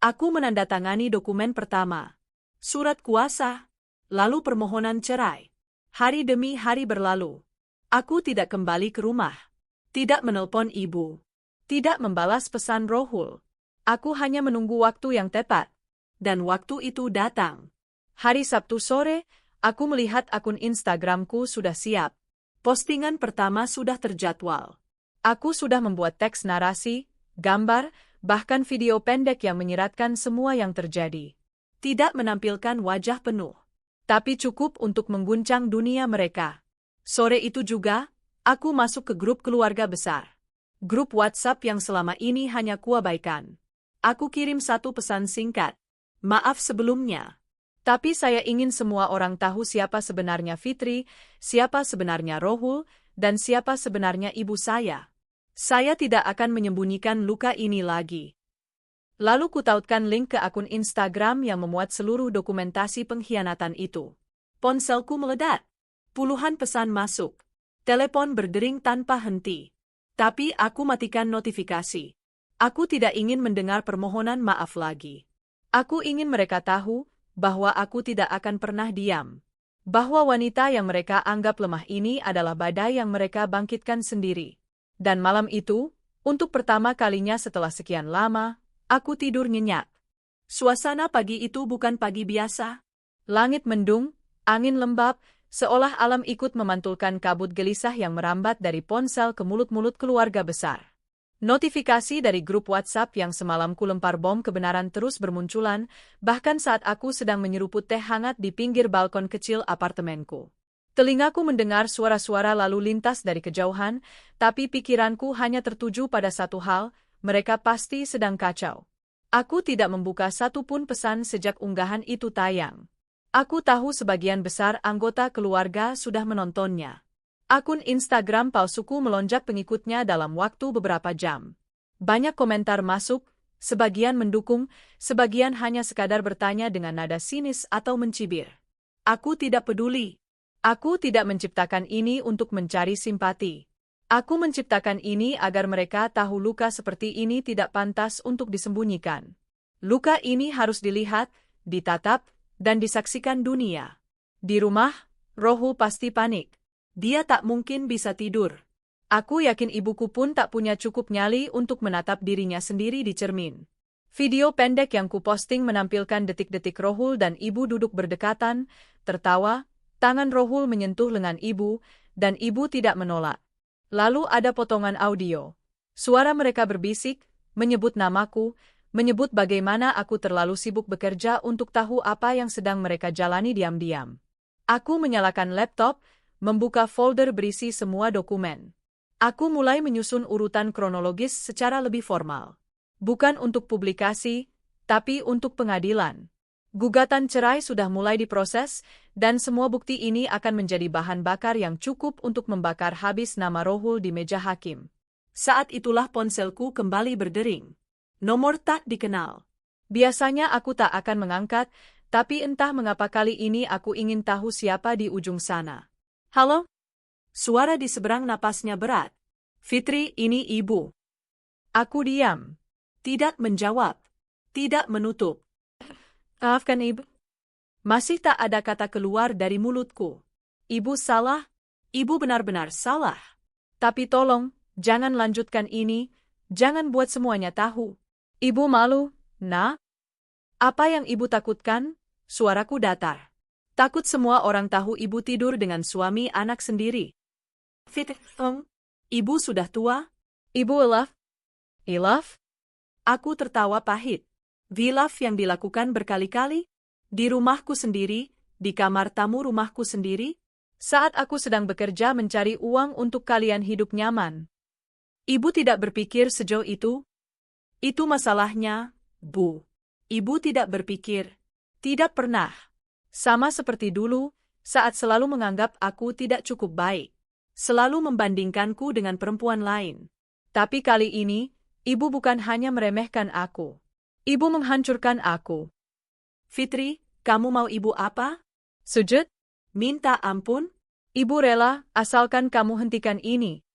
Aku menandatangani dokumen pertama. Surat kuasa. Lalu permohonan cerai. Hari demi hari berlalu. Aku tidak kembali ke rumah. Tidak menelpon ibu. Tidak membalas pesan Rohul. Aku hanya menunggu waktu yang tepat. Dan waktu itu datang. Hari Sabtu sore, aku melihat akun Instagramku sudah siap. Postingan pertama sudah terjadwal. Aku sudah membuat teks narasi, gambar, bahkan video pendek yang menyiratkan semua yang terjadi. Tidak menampilkan wajah penuh, tapi cukup untuk mengguncang dunia mereka. Sore itu juga, aku masuk ke grup keluarga besar. Grup WhatsApp yang selama ini hanya kuabaikan. Aku kirim satu pesan singkat. Maaf sebelumnya. Tapi saya ingin semua orang tahu siapa sebenarnya Fitri, siapa sebenarnya Rohul, dan siapa sebenarnya ibu saya. Saya tidak akan menyembunyikan luka ini lagi. Lalu kutautkan link ke akun Instagram yang memuat seluruh dokumentasi pengkhianatan itu. Ponselku meledak. Puluhan pesan masuk. Telepon berdering tanpa henti. Tapi aku matikan notifikasi. Aku tidak ingin mendengar permohonan maaf lagi. Aku ingin mereka tahu bahwa aku tidak akan pernah diam. Bahwa wanita yang mereka anggap lemah ini adalah badai yang mereka bangkitkan sendiri. Dan malam itu, untuk pertama kalinya setelah sekian lama, aku tidur nyenyak. Suasana pagi itu bukan pagi biasa. Langit mendung, angin lembab, seolah alam ikut memantulkan kabut gelisah yang merambat dari ponsel ke mulut-mulut keluarga besar. Notifikasi dari grup WhatsApp yang semalam ku lempar bom kebenaran terus bermunculan, bahkan saat aku sedang menyeruput teh hangat di pinggir balkon kecil apartemenku. Telingaku mendengar suara-suara lalu lintas dari kejauhan, tapi pikiranku hanya tertuju pada satu hal, mereka pasti sedang kacau. Aku tidak membuka satupun pesan sejak unggahan itu tayang. Aku tahu sebagian besar anggota keluarga sudah menontonnya. Akun Instagram palsuku melonjak pengikutnya dalam waktu beberapa jam. Banyak komentar masuk, sebagian mendukung, sebagian hanya sekadar bertanya dengan nada sinis atau mencibir. Aku tidak peduli. Aku tidak menciptakan ini untuk mencari simpati. Aku menciptakan ini agar mereka tahu luka seperti ini tidak pantas untuk disembunyikan. Luka ini harus dilihat, ditatap, dan disaksikan dunia. Di rumah, Rohul pasti panik. Dia tak mungkin bisa tidur. Aku yakin ibuku pun tak punya cukup nyali untuk menatap dirinya sendiri di cermin. Video pendek yang kuposting menampilkan detik-detik Rohul dan ibu duduk berdekatan, tertawa, tangan Rohul menyentuh lengan ibu, dan ibu tidak menolak. Lalu ada potongan audio. Suara mereka berbisik, menyebut namaku, menyebut bagaimana aku terlalu sibuk bekerja untuk tahu apa yang sedang mereka jalani diam-diam. Aku menyalakan laptop, membuka folder berisi semua dokumen. Aku mulai menyusun urutan kronologis secara lebih formal. Bukan untuk publikasi, tapi untuk pengadilan. Gugatan cerai sudah mulai diproses, dan semua bukti ini akan menjadi bahan bakar yang cukup untuk membakar habis nama Rohul di meja hakim. Saat itulah ponselku kembali berdering. Nomor tak dikenal. Biasanya aku tak akan mengangkat, tapi entah mengapa kali ini aku ingin tahu siapa di ujung sana. Halo? Suara di seberang napasnya berat. Fitri, ini ibu. Aku diam. Tidak menjawab. Tidak menutup. Maafkan ibu. Masih tak ada kata keluar dari mulutku. Ibu salah. Ibu benar-benar salah. Tapi tolong, jangan lanjutkan ini. Jangan buat semuanya tahu. Ibu malu, nak? Apa yang ibu takutkan? Suaraku datar. Takut semua orang tahu ibu tidur dengan suami anak sendiri. Ibu sudah tua? Ibu ilaf? Aku tertawa pahit. Vilaf yang dilakukan berkali-kali? Di rumahku sendiri, di kamar tamu rumahku sendiri? Saat aku sedang bekerja mencari uang untuk kalian hidup nyaman. Ibu tidak berpikir sejauh itu? Itu masalahnya, Bu. Ibu tidak berpikir. Tidak pernah. Sama seperti dulu, saat selalu menganggap aku tidak cukup baik. Selalu membandingkanku dengan perempuan lain. Tapi kali ini, ibu bukan hanya meremehkan aku. Ibu menghancurkan aku. Fitri, kamu mau ibu apa? Sujud? Minta ampun? Ibu rela, asalkan kamu hentikan ini.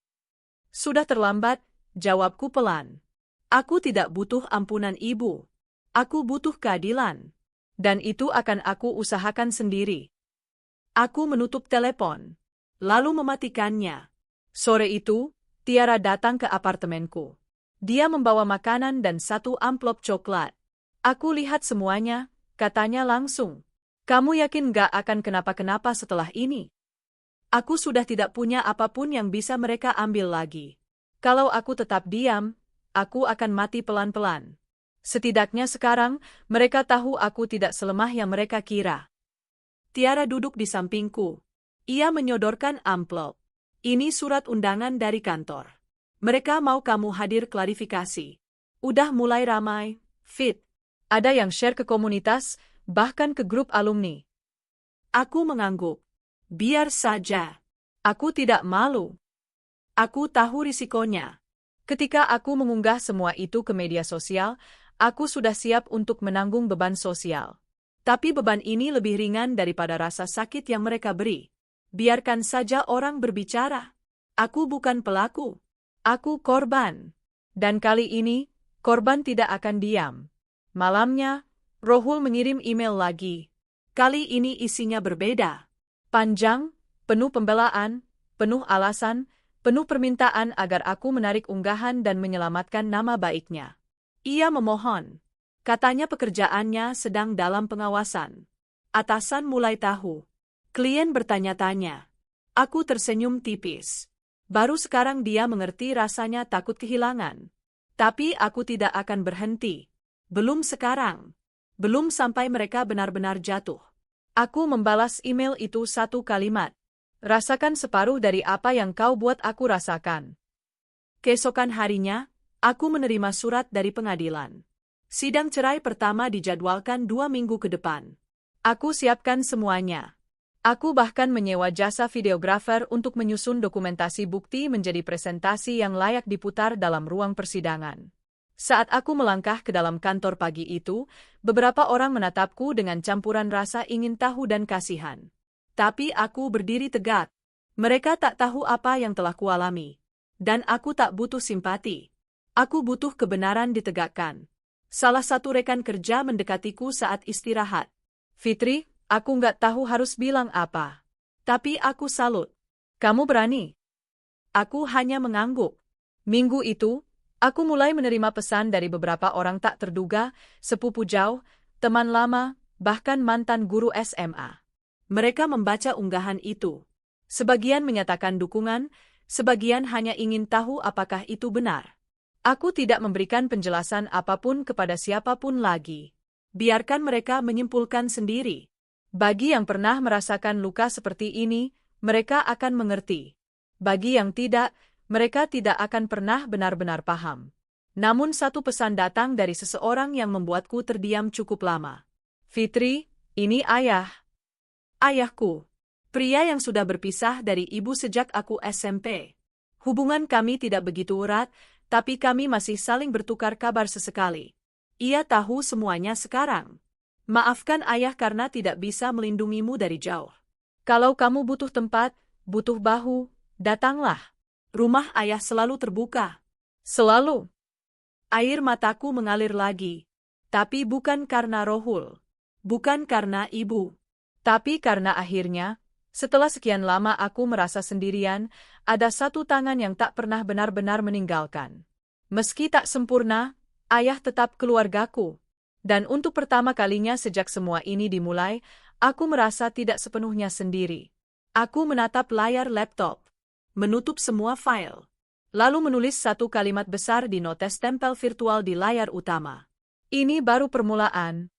Sudah terlambat, jawabku pelan. Aku tidak butuh ampunan ibu. Aku butuh keadilan. Dan itu akan aku usahakan sendiri. Aku menutup telepon, lalu mematikannya. Sore itu, Tiara datang ke apartemenku. Dia membawa makanan dan satu amplop coklat. Aku lihat semuanya, katanya langsung. Kamu yakin gak akan kenapa-kenapa setelah ini? Aku sudah tidak punya apapun yang bisa mereka ambil lagi. Kalau aku tetap diam, aku akan mati pelan-pelan. Setidaknya sekarang, mereka tahu aku tidak selemah yang mereka kira. Tiara duduk di sampingku. Ia menyodorkan amplop. Ini surat undangan dari kantor. Mereka mau kamu hadir klarifikasi. Udah mulai ramai, Fit. Ada yang share ke komunitas, bahkan ke grup alumni. Aku mengangguk. Biar saja. Aku tidak malu. Aku tahu risikonya. Ketika aku mengunggah semua itu ke media sosial, aku sudah siap untuk menanggung beban sosial. Tapi beban ini lebih ringan daripada rasa sakit yang mereka beri. Biarkan saja orang berbicara. Aku bukan pelaku. Aku korban. Dan kali ini, korban tidak akan diam. Malamnya, Rohul mengirim email lagi. Kali ini isinya berbeda. Panjang, penuh pembelaan, penuh alasan, penuh permintaan agar aku menarik unggahan dan menyelamatkan nama baiknya. Ia memohon. Katanya pekerjaannya sedang dalam pengawasan. Atasan mulai tahu. Klien bertanya-tanya. Aku tersenyum tipis. Baru sekarang dia mengerti rasanya takut kehilangan. Tapi aku tidak akan berhenti. Belum sekarang. Belum sampai mereka benar-benar jatuh. Aku membalas email itu satu kalimat. Rasakan separuh dari apa yang kau buat aku rasakan. Keesokan harinya, aku menerima surat dari pengadilan. Sidang cerai pertama dijadwalkan 2 minggu ke depan. Aku siapkan semuanya. Aku bahkan menyewa jasa videografer untuk menyusun dokumentasi bukti menjadi presentasi yang layak diputar dalam ruang persidangan. Saat aku melangkah ke dalam kantor pagi itu, beberapa orang menatapku dengan campuran rasa ingin tahu dan kasihan. Tapi aku berdiri tegak. Mereka tak tahu apa yang telah kualami. Dan aku tak butuh simpati. Aku butuh kebenaran ditegakkan. Salah satu rekan kerja mendekatiku saat istirahat. Fitri, aku nggak tahu harus bilang apa. Tapi aku salut. Kamu berani. Aku hanya mengangguk. Minggu itu, aku mulai menerima pesan dari beberapa orang tak terduga, sepupu jauh, teman lama, bahkan mantan guru SMA. Mereka membaca unggahan itu. Sebagian menyatakan dukungan, sebagian hanya ingin tahu apakah itu benar. Aku tidak memberikan penjelasan apapun kepada siapapun lagi. Biarkan mereka menyimpulkan sendiri. Bagi yang pernah merasakan luka seperti ini, mereka akan mengerti. Bagi yang tidak, mereka tidak akan pernah benar-benar paham. Namun satu pesan datang dari seseorang yang membuatku terdiam cukup lama. Fitri, ini ayah. Ayahku. Pria yang sudah berpisah dari ibu sejak aku SMP. Hubungan kami tidak begitu erat, tapi kami masih saling bertukar kabar sesekali. Ia tahu semuanya sekarang. Maafkan ayah karena tidak bisa melindungimu dari jauh. Kalau kamu butuh tempat, butuh bahu, datanglah. Rumah ayah selalu terbuka. Selalu. Air mataku mengalir lagi. Tapi bukan karena Rohul. Bukan karena ibu. Tapi karena akhirnya, setelah sekian lama aku merasa sendirian, ada satu tangan yang tak pernah benar-benar meninggalkan. Meski tak sempurna, ayah tetap keluargaku. Dan untuk pertama kalinya sejak semua ini dimulai, aku merasa tidak sepenuhnya sendiri. Aku menatap layar laptop, menutup semua file, lalu menulis satu kalimat besar di notes tempel virtual di layar utama. Ini baru permulaan.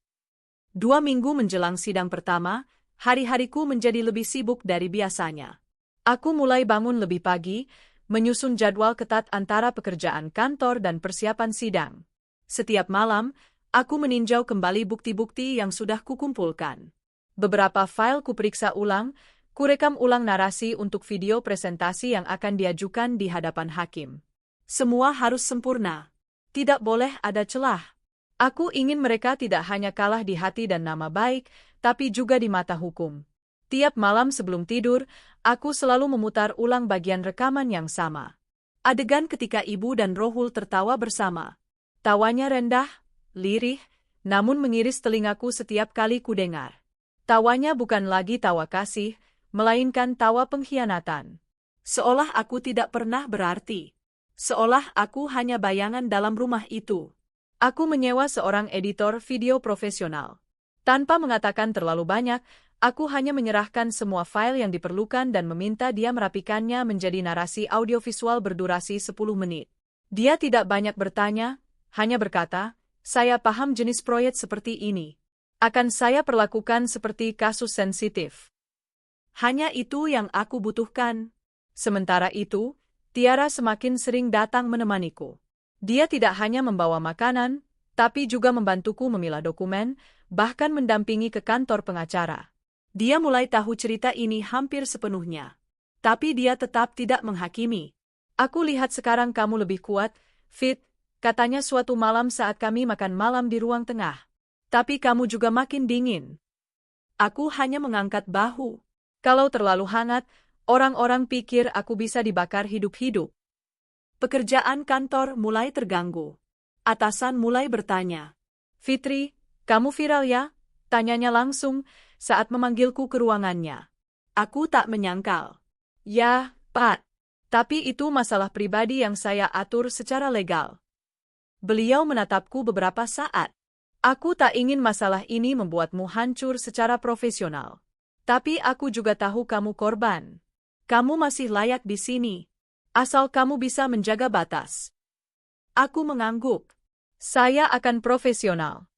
2 minggu menjelang sidang pertama, hari-hariku menjadi lebih sibuk dari biasanya. Aku mulai bangun lebih pagi, menyusun jadwal ketat antara pekerjaan kantor dan persiapan sidang. Setiap malam, aku meninjau kembali bukti-bukti yang sudah kukumpulkan. Beberapa file kuperiksa ulang, kurekam ulang narasi untuk video presentasi yang akan diajukan di hadapan hakim. Semua harus sempurna. Tidak boleh ada celah. Aku ingin mereka tidak hanya kalah di hati dan nama baik, tapi juga di mata hukum. Tiap malam sebelum tidur, aku selalu memutar ulang bagian rekaman yang sama. Adegan ketika ibu dan Rohul tertawa bersama. Tawanya rendah, lirih, namun mengiris telingaku setiap kali kudengar. Tawanya bukan lagi tawa kasih, melainkan tawa pengkhianatan. Seolah aku tidak pernah berarti. Seolah aku hanya bayangan dalam rumah itu. Aku menyewa seorang editor video profesional. Tanpa mengatakan terlalu banyak, Aku hanya menyerahkan semua file yang diperlukan dan meminta dia merapikannya menjadi narasi audiovisual berdurasi 10 menit. Dia tidak banyak bertanya, hanya berkata, "Saya paham jenis proyek seperti ini. Akan saya perlakukan seperti kasus sensitif." Hanya itu yang aku butuhkan. Sementara itu, Tiara semakin sering datang menemaniku. Dia tidak hanya membawa makanan, tapi juga membantuku memilah dokumen, bahkan mendampingi ke kantor pengacara. Dia mulai tahu cerita ini hampir sepenuhnya. Tapi dia tetap tidak menghakimi. "Aku lihat sekarang kamu lebih kuat, Fit," katanya suatu malam saat kami makan malam di ruang tengah. "Tapi kamu juga makin dingin." Aku hanya mengangkat bahu. Kalau terlalu hangat, orang-orang pikir aku bisa dibakar hidup-hidup. Pekerjaan kantor mulai terganggu. Atasan mulai bertanya, "Fitri, kamu viral ya?" Tanyanya langsung saat memanggilku ke ruangannya. Aku tak menyangkal. "Ya, Pak. Tapi itu masalah pribadi yang saya atur secara legal." Beliau menatapku beberapa saat. "Aku tak ingin masalah ini membuatmu hancur secara profesional. Tapi aku juga tahu kamu korban. Kamu masih layak di sini. Asal kamu bisa menjaga batas." Aku mengangguk. Saya akan profesional.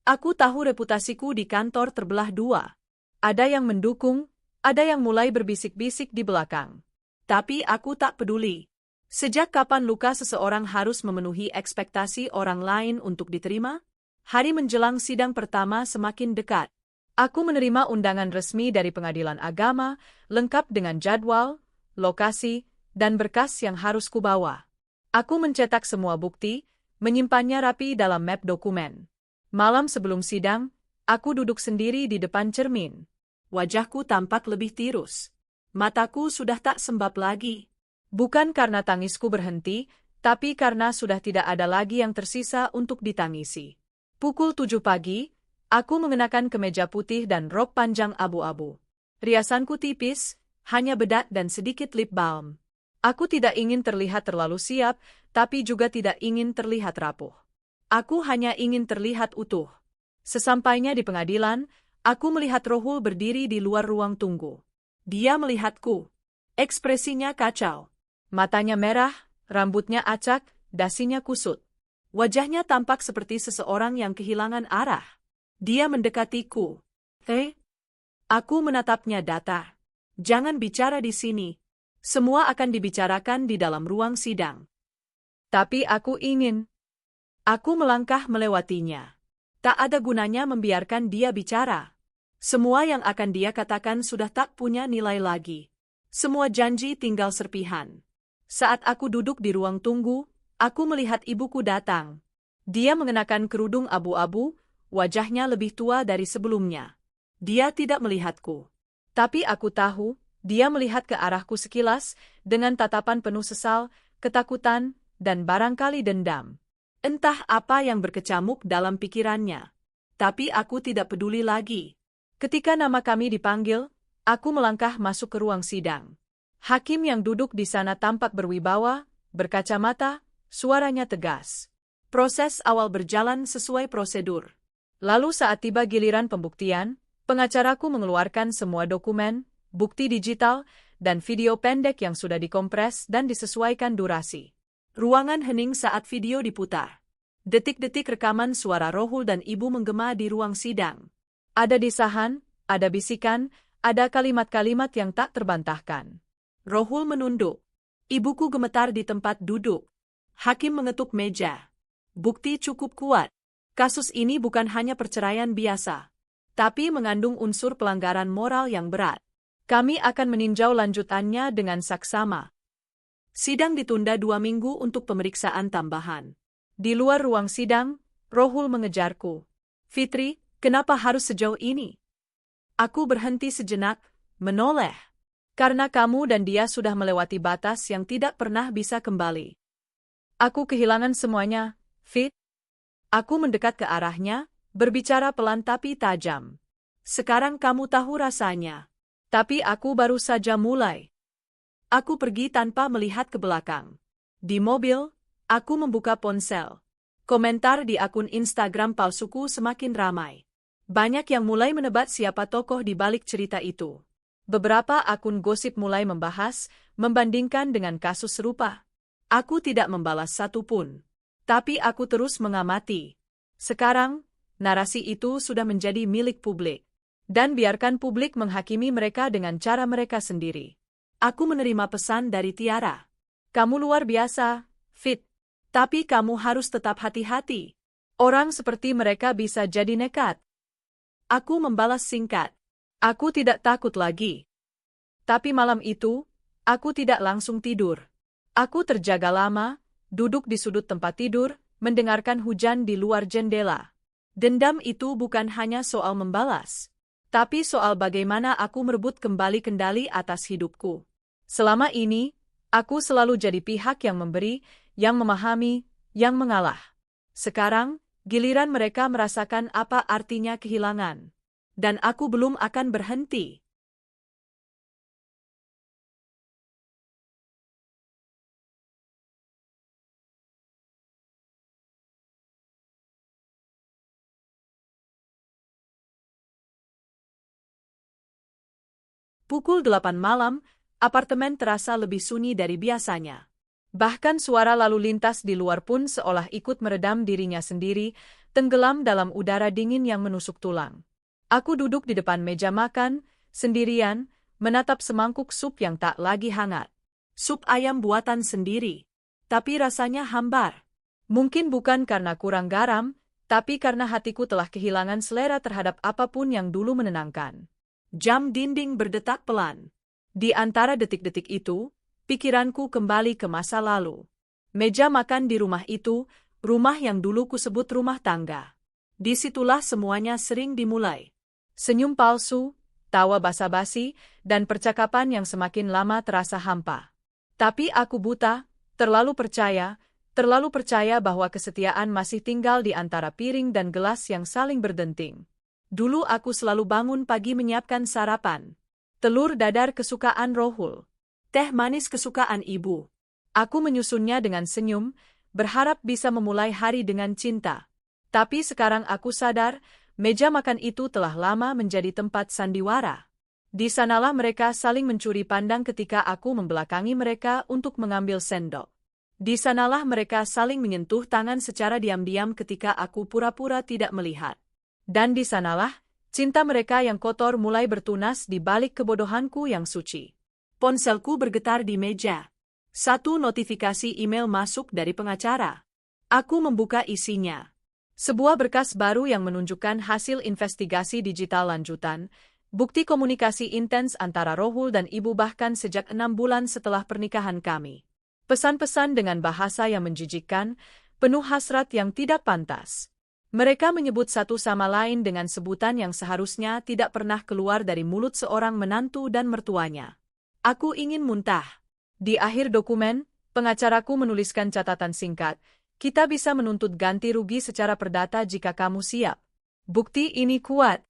Aku tahu reputasiku di kantor terbelah dua. Ada yang mendukung, ada yang mulai berbisik-bisik di belakang. Tapi aku tak peduli. Sejak kapan luka seseorang harus memenuhi ekspektasi orang lain untuk diterima? Hari menjelang sidang pertama semakin dekat. Aku menerima undangan resmi dari pengadilan agama, lengkap dengan jadwal, lokasi, dan berkas yang harus kubawa. Aku mencetak semua bukti, menyimpannya rapi dalam map dokumen. Malam sebelum sidang, aku duduk sendiri di depan cermin. Wajahku tampak lebih tirus. Mataku sudah tak sembab lagi. Bukan karena tangisku berhenti, tapi karena sudah tidak ada lagi yang tersisa untuk ditangisi. Pukul 7 pagi, aku mengenakan kemeja putih dan rok panjang abu-abu. Riasanku tipis, hanya bedak dan sedikit lip balm. Aku tidak ingin terlihat terlalu siap, tapi juga tidak ingin terlihat rapuh. Aku hanya ingin terlihat utuh. Sesampainya di pengadilan, aku melihat Rohul berdiri di luar ruang tunggu. Dia melihatku. Ekspresinya kacau. Matanya merah, rambutnya acak, dasinya kusut. Wajahnya tampak seperti seseorang yang kehilangan arah. Dia mendekatiku. Aku menatapnya datar. "Jangan bicara di sini. Semua akan dibicarakan di dalam ruang sidang." Tapi aku ingin. Aku melangkah melewatinya. Tak ada gunanya membiarkan dia bicara. Semua yang akan dia katakan sudah tak punya nilai lagi. Semua janji tinggal serpihan. Saat aku duduk di ruang tunggu, aku melihat ibuku datang. Dia mengenakan kerudung abu-abu, wajahnya lebih tua dari sebelumnya. Dia tidak melihatku. Tapi aku tahu, dia melihat ke arahku sekilas, dengan tatapan penuh sesal, ketakutan, dan barangkali dendam. Entah apa yang berkecamuk dalam pikirannya. Tapi aku tidak peduli lagi. Ketika nama kami dipanggil, aku melangkah masuk ke ruang sidang. Hakim yang duduk di sana tampak berwibawa, berkacamata, suaranya tegas. Proses awal berjalan sesuai prosedur. Lalu saat tiba giliran pembuktian, pengacaraku mengeluarkan semua dokumen, bukti digital, dan video pendek yang sudah dikompres dan disesuaikan durasi. Ruangan hening saat video diputar. Detik-detik rekaman suara Rohul dan ibu menggema di ruang sidang. Ada desahan, ada bisikan, ada kalimat-kalimat yang tak terbantahkan. Rohul menunduk. Ibuku gemetar di tempat duduk. Hakim mengetuk meja. Bukti cukup kuat. Kasus ini bukan hanya perceraian biasa, tapi mengandung unsur pelanggaran moral yang berat. Kami akan meninjau lanjutannya dengan saksama. Sidang ditunda 2 minggu untuk pemeriksaan tambahan. Di luar ruang sidang, Rohul mengejarku. "Fitri, kenapa harus sejauh ini?" Aku berhenti sejenak, menoleh. "Karena kamu dan dia sudah melewati batas yang tidak pernah bisa kembali." "Aku kehilangan semuanya, Fit." Aku mendekat ke arahnya, berbicara pelan tapi tajam. "Sekarang kamu tahu rasanya. Tapi aku baru saja mulai." Aku pergi tanpa melihat ke belakang. Di mobil, aku membuka ponsel. Komentar di akun Instagram palsuku semakin ramai. Banyak yang mulai menebak siapa tokoh di balik cerita itu. Beberapa akun gosip mulai membahas, membandingkan dengan kasus serupa. Aku tidak membalas satu pun. Tapi aku terus mengamati. Sekarang, narasi itu sudah menjadi milik publik. Dan biarkan publik menghakimi mereka dengan cara mereka sendiri. Aku menerima pesan dari Tiara. Kamu luar biasa, Fit. Tapi kamu harus tetap hati-hati. Orang seperti mereka bisa jadi nekat. Aku membalas singkat. Aku tidak takut lagi. Tapi malam itu, aku tidak langsung tidur. Aku terjaga lama, duduk di sudut tempat tidur, mendengarkan hujan di luar jendela. Dendam itu bukan hanya soal membalas, tapi soal bagaimana aku merebut kembali kendali atas hidupku. Selama ini, aku selalu jadi pihak yang memberi, yang memahami, yang mengalah. Sekarang, giliran mereka merasakan apa artinya kehilangan. Dan aku belum akan berhenti. Pukul 8 malam, apartemen terasa lebih sunyi dari biasanya. Bahkan suara lalu lintas di luar pun seolah ikut meredam dirinya sendiri, tenggelam dalam udara dingin yang menusuk tulang. Aku duduk di depan meja makan, sendirian, menatap semangkuk sup yang tak lagi hangat. Sup ayam buatan sendiri. Tapi rasanya hambar. Mungkin bukan karena kurang garam, tapi karena hatiku telah kehilangan selera terhadap apapun yang dulu menenangkan. Jam dinding berdetak pelan. Di antara detik-detik itu, pikiranku kembali ke masa lalu. Meja makan di rumah itu, rumah yang dulu kusebut rumah tangga. Disitulah semuanya sering dimulai. Senyum palsu, tawa basa-basi, dan percakapan yang semakin lama terasa hampa. Tapi aku buta, terlalu percaya bahwa kesetiaan masih tinggal di antara piring dan gelas yang saling berdenting. Dulu aku selalu bangun pagi menyiapkan sarapan. Telur dadar kesukaan Rohul. Teh manis kesukaan ibu. Aku menyusunnya dengan senyum, berharap bisa memulai hari dengan cinta. Tapi sekarang aku sadar, meja makan itu telah lama menjadi tempat sandiwara. Di sanalah mereka saling mencuri pandang ketika aku membelakangi mereka untuk mengambil sendok. Di sanalah mereka saling menyentuh tangan secara diam-diam ketika aku pura-pura tidak melihat. Dan di sanalah, cinta mereka yang kotor mulai bertunas di balik kebodohanku yang suci. Ponselku bergetar di meja. Satu notifikasi email masuk dari pengacara. Aku membuka isinya. Sebuah berkas baru yang menunjukkan hasil investigasi digital lanjutan, bukti komunikasi intens antara Rohul dan ibu bahkan sejak 6 bulan setelah pernikahan kami. Pesan-pesan dengan bahasa yang menjijikkan, penuh hasrat yang tidak pantas. Mereka menyebut satu sama lain dengan sebutan yang seharusnya tidak pernah keluar dari mulut seorang menantu dan mertuanya. Aku ingin muntah. Di akhir dokumen, pengacaraku menuliskan catatan singkat, kita bisa menuntut ganti rugi secara perdata jika kamu siap. Bukti ini kuat.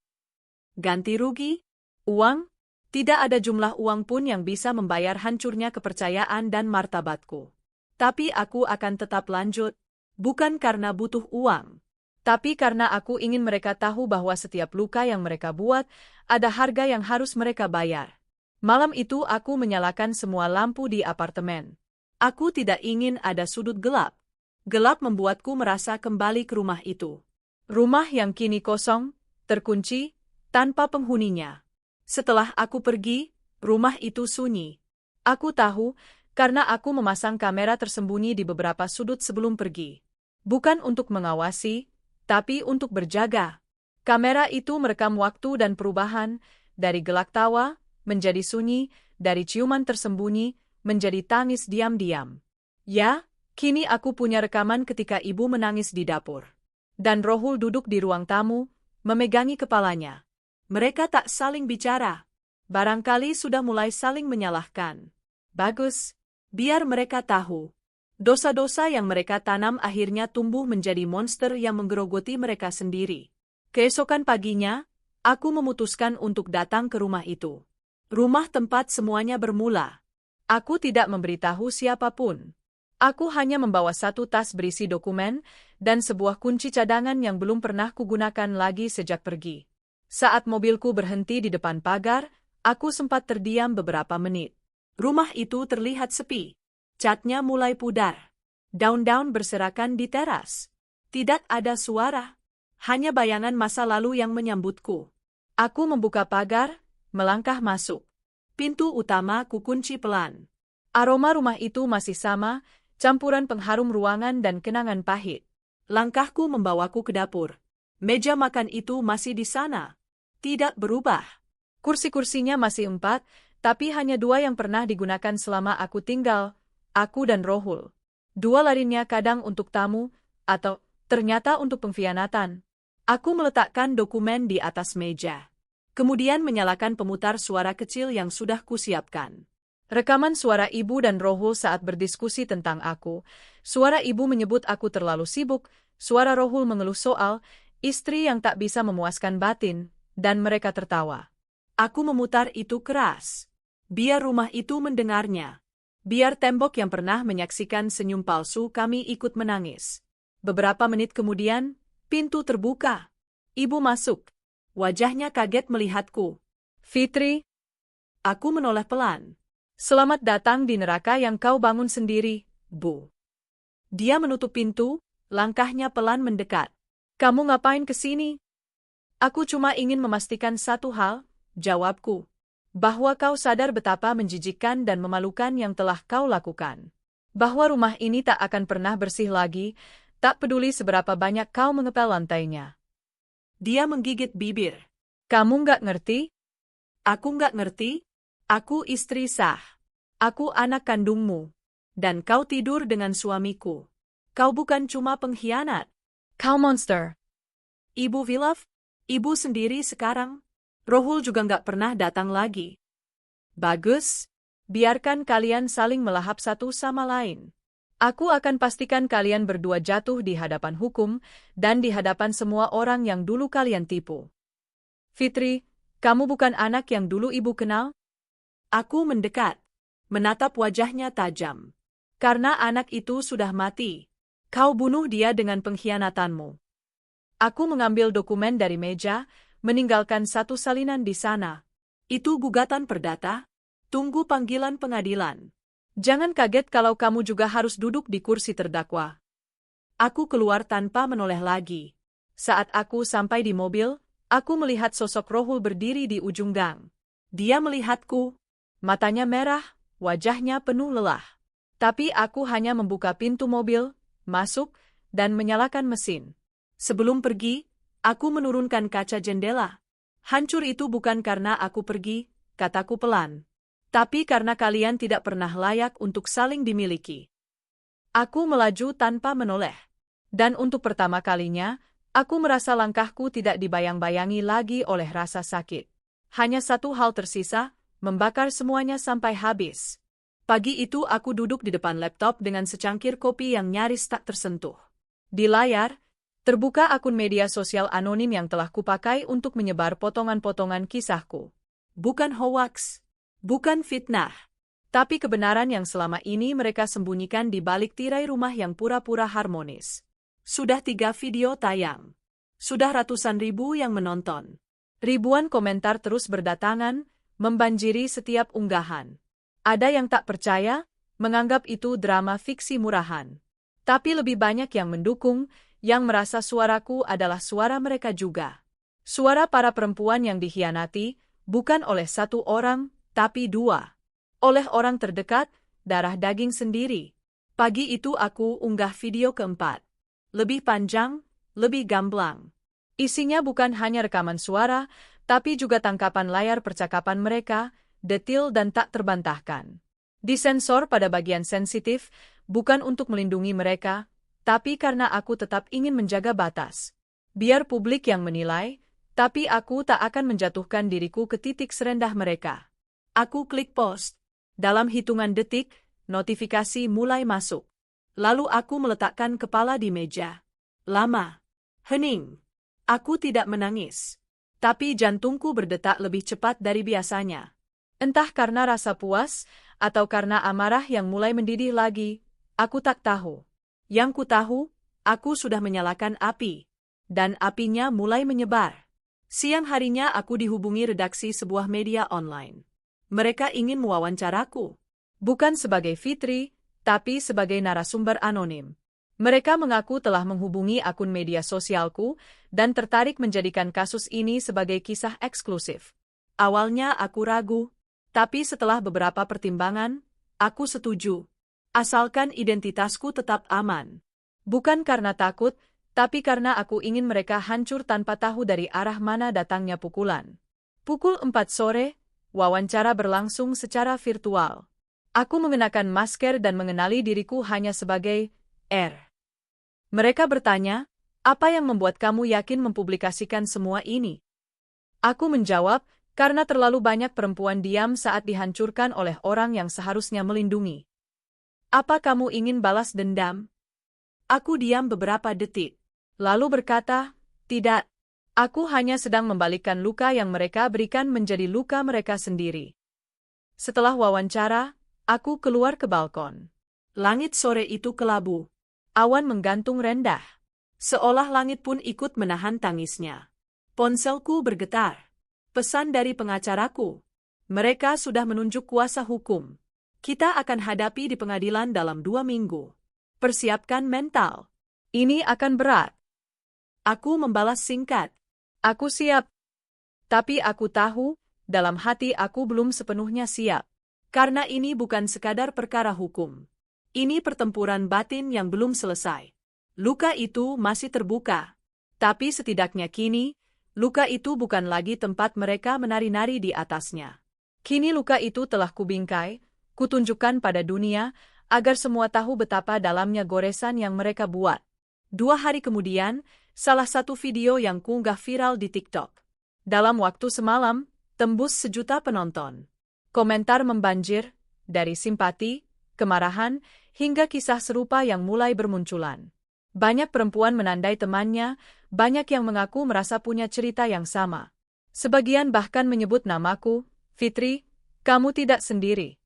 Ganti rugi? Uang? Tidak ada jumlah uang pun yang bisa membayar hancurnya kepercayaan dan martabatku. Tapi aku akan tetap lanjut, bukan karena butuh uang, tapi karena aku ingin mereka tahu bahwa setiap luka yang mereka buat, ada harga yang harus mereka bayar. Malam itu aku menyalakan semua lampu di apartemen. Aku tidak ingin ada sudut gelap. Gelap membuatku merasa kembali ke rumah itu. Rumah yang kini kosong, terkunci, tanpa penghuninya. Setelah aku pergi, rumah itu sunyi. Aku tahu, karena aku memasang kamera tersembunyi di beberapa sudut sebelum pergi. Bukan untuk mengawasi, tapi untuk berjaga. Kamera itu merekam waktu dan perubahan, dari gelak tawa, menjadi sunyi, dari ciuman tersembunyi, menjadi tangis diam-diam. Ya, kini aku punya rekaman ketika ibu menangis di dapur. Dan Rohul duduk di ruang tamu, memegangi kepalanya. Mereka tak saling bicara. Barangkali sudah mulai saling menyalahkan. Bagus, biar mereka tahu. Dosa-dosa yang mereka tanam akhirnya tumbuh menjadi monster yang menggerogoti mereka sendiri. Keesokan paginya, aku memutuskan untuk datang ke rumah itu. Rumah tempat semuanya bermula. Aku tidak memberitahu siapapun. Aku hanya membawa satu tas berisi dokumen dan sebuah kunci cadangan yang belum pernah kugunakan lagi sejak pergi. Saat mobilku berhenti di depan pagar, aku sempat terdiam beberapa menit. Rumah itu terlihat sepi. Catnya mulai pudar. Daun-daun berserakan di teras. Tidak ada suara. Hanya bayangan masa lalu yang menyambutku. Aku membuka pagar, melangkah masuk. Pintu utama kukunci pelan. Aroma rumah itu masih sama, campuran pengharum ruangan dan kenangan pahit. Langkahku membawaku ke dapur. Meja makan itu masih di sana. Tidak berubah. Kursi-kursinya masih 4, tapi hanya 2 yang pernah digunakan selama aku tinggal, aku dan Rohul. 2 lainnya kadang untuk tamu, atau ternyata untuk pengkhianatan. Aku meletakkan dokumen di atas meja. Kemudian menyalakan pemutar suara kecil yang sudah kusiapkan. Rekaman suara ibu dan Rohul saat berdiskusi tentang aku. Suara ibu menyebut aku terlalu sibuk, suara Rohul mengeluh soal istri yang tak bisa memuaskan batin, dan mereka tertawa. Aku memutar itu keras. Biar rumah itu mendengarnya. Biar tembok yang pernah menyaksikan senyum palsu kami ikut menangis. Beberapa menit kemudian, pintu terbuka. Ibu masuk. Wajahnya kaget melihatku. Fitri. Aku menoleh pelan. Selamat datang di neraka yang kau bangun sendiri, Bu. Dia menutup pintu, langkahnya pelan mendekat. Kamu ngapain ke sini? Aku cuma ingin memastikan satu hal, jawabku. Bahwa kau sadar betapa menjijikkan dan memalukan yang telah kau lakukan. Bahwa rumah ini tak akan pernah bersih lagi, tak peduli seberapa banyak kau mengepel lantainya. Dia menggigit bibir. Kamu nggak ngerti? Aku nggak ngerti? Aku istri sah. Aku anak kandungmu. Dan kau tidur dengan suamiku. Kau bukan cuma pengkhianat. Kau monster. Ibu Vilaf, ibu sendiri sekarang. Rohul juga nggak pernah datang lagi. Bagus. Biarkan kalian saling melahap satu sama lain. Aku akan pastikan kalian berdua jatuh di hadapan hukum dan di hadapan semua orang yang dulu kalian tipu. Fitri, kamu bukan anak yang dulu ibu kenal? Aku mendekat, menatap wajahnya tajam. Karena anak itu sudah mati. Kau bunuh dia dengan pengkhianatanmu. Aku mengambil dokumen dari meja, meninggalkan satu salinan di sana. Itu gugatan perdata? Tunggu panggilan pengadilan. Jangan kaget kalau kamu juga harus duduk di kursi terdakwa. Aku keluar tanpa menoleh lagi. Saat aku sampai di mobil, aku melihat sosok Rohul berdiri di ujung gang. Dia melihatku. Matanya merah, wajahnya penuh lelah. Tapi aku hanya membuka pintu mobil, masuk, dan menyalakan mesin. Sebelum pergi, aku menurunkan kaca jendela. Hancur itu bukan karena aku pergi, kataku pelan. Tapi karena kalian tidak pernah layak untuk saling dimiliki. Aku melaju tanpa menoleh. Dan untuk pertama kalinya, aku merasa langkahku tidak dibayang-bayangi lagi oleh rasa sakit. Hanya satu hal tersisa, membakar semuanya sampai habis. Pagi itu aku duduk di depan laptop dengan secangkir kopi yang nyaris tak tersentuh. Di layar, terbuka akun media sosial anonim yang telah kupakai untuk menyebar potongan-potongan kisahku. Bukan hoaks, bukan fitnah, tapi kebenaran yang selama ini mereka sembunyikan di balik tirai rumah yang pura-pura harmonis. Sudah 3 video tayang. Sudah ratusan ribu yang menonton. Ribuan komentar terus berdatangan, membanjiri setiap unggahan. Ada yang tak percaya, menganggap itu drama fiksi murahan. Tapi lebih banyak yang mendukung, yang merasa suaraku adalah suara mereka juga. Suara para perempuan yang dikhianati, bukan oleh satu orang, tapi 2. Oleh orang terdekat, darah daging sendiri. Pagi itu aku unggah video keempat. Lebih panjang, lebih gamblang. Isinya bukan hanya rekaman suara, tapi juga tangkapan layar percakapan mereka, detil dan tak terbantahkan. Disensor pada bagian sensitif, bukan untuk melindungi mereka, tapi karena aku tetap ingin menjaga batas. Biar publik yang menilai, tapi aku tak akan menjatuhkan diriku ke titik serendah mereka. Aku klik post. Dalam hitungan detik, notifikasi mulai masuk. Lalu aku meletakkan kepala di meja. Lama. Hening. Aku tidak menangis. Tapi jantungku berdetak lebih cepat dari biasanya. Entah karena rasa puas, atau karena amarah yang mulai mendidih lagi, Aku tak tahu. Yang ku tahu, aku sudah menyalakan api. Dan apinya mulai menyebar. Siang harinya aku dihubungi redaksi sebuah media online. Mereka ingin mewawancaraku. Bukan sebagai Fitri, tapi sebagai narasumber anonim. Mereka mengaku telah menghubungi akun media sosialku dan tertarik menjadikan kasus ini sebagai kisah eksklusif. Awalnya aku ragu, tapi setelah beberapa pertimbangan, aku setuju. Asalkan identitasku tetap aman. Bukan karena takut, tapi karena aku ingin mereka hancur tanpa tahu dari arah mana datangnya pukulan. Pukul 4 sore, wawancara berlangsung secara virtual. Aku mengenakan masker dan mengenali diriku hanya sebagai R. Mereka bertanya, apa yang membuat kamu yakin mempublikasikan semua ini? Aku menjawab, karena terlalu banyak perempuan diam saat dihancurkan oleh orang yang seharusnya melindungi. Apa kamu ingin balas dendam? Aku diam beberapa detik, lalu berkata, tidak. Aku hanya sedang membalikkan luka yang mereka berikan menjadi luka mereka sendiri. Setelah wawancara, aku keluar ke balkon. Langit sore itu kelabu. Awan menggantung rendah. Seolah langit pun ikut menahan tangisnya. Ponselku bergetar. Pesan dari pengacaraku. Mereka sudah menunjuk kuasa hukum. Kita akan hadapi di pengadilan dalam 2 minggu. Persiapkan mental. Ini akan berat. Aku membalas singkat. Aku siap. Tapi aku tahu, dalam hati aku belum sepenuhnya siap. Karena ini bukan sekadar perkara hukum. Ini pertempuran batin yang belum selesai. Luka itu masih terbuka. Tapi setidaknya kini, luka itu bukan lagi tempat mereka menari-nari di atasnya. Kini luka itu telah kubingkai, kutunjukkan pada dunia, agar semua tahu betapa dalamnya goresan yang mereka buat. 2 hari kemudian, salah satu video yang kuunggah viral di TikTok. Dalam waktu semalam, tembus 1 juta penonton. Komentar membanjir, dari simpati, kemarahan, hingga kisah serupa yang mulai bermunculan. Banyak perempuan menandai temannya, banyak yang mengaku merasa punya cerita yang sama. Sebagian bahkan menyebut namaku, Fitri, kamu tidak sendiri.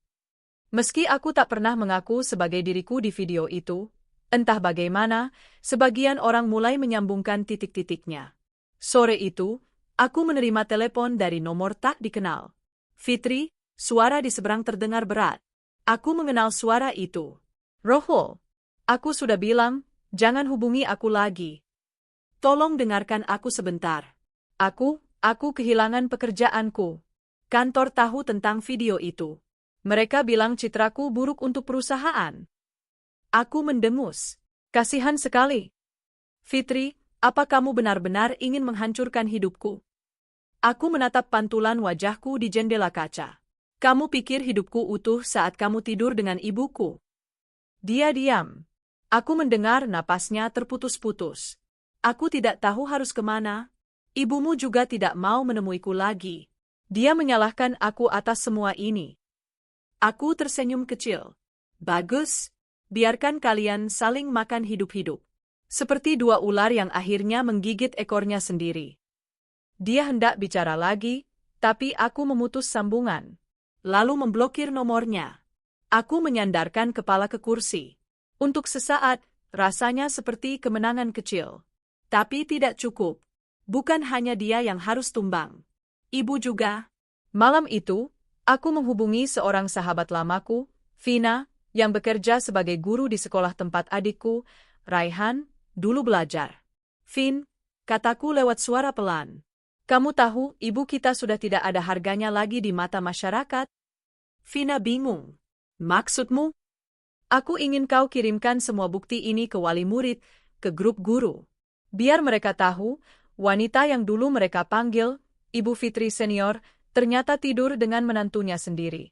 Meski aku tak pernah mengaku sebagai diriku di video itu, entah bagaimana, sebagian orang mulai menyambungkan titik-titiknya. Sore itu, aku menerima telepon dari nomor tak dikenal. Fitri, suara di seberang terdengar berat. Aku mengenal suara itu. Rohul, aku sudah bilang, jangan hubungi aku lagi. Tolong dengarkan aku sebentar. Aku kehilangan pekerjaanku. Kantor tahu tentang video itu. Mereka bilang citraku buruk untuk perusahaan. Aku mendengus. Kasihan sekali. Fitri, apa kamu benar-benar ingin menghancurkan hidupku? Aku menatap pantulan wajahku di jendela kaca. Kamu pikir hidupku utuh saat kamu tidur dengan ibuku? Dia diam. Aku mendengar napasnya terputus-putus. Aku tidak tahu harus kemana. Ibumu juga tidak mau menemuiku lagi. Dia menyalahkan aku atas semua ini. Aku tersenyum kecil. Bagus, biarkan kalian saling makan hidup-hidup. Seperti 2 ular yang akhirnya menggigit ekornya sendiri. Dia hendak bicara lagi, tapi aku memutus sambungan. Lalu memblokir nomornya. Aku menyandarkan kepala ke kursi. Untuk sesaat, rasanya seperti kemenangan kecil. Tapi tidak cukup. Bukan hanya dia yang harus tumbang. Ibu juga. Malam itu, aku menghubungi seorang sahabat lamaku, Vina, yang bekerja sebagai guru di sekolah tempat adikku, Raihan, dulu belajar. Vin, kataku lewat suara pelan. Kamu tahu, ibu kita sudah tidak ada harganya lagi di mata masyarakat? Vina bingung. Maksudmu? Aku ingin kau kirimkan semua bukti ini ke wali murid, ke grup guru. Biar mereka tahu, wanita yang dulu mereka panggil, Ibu Fitri Senior, ternyata tidur dengan menantunya sendiri.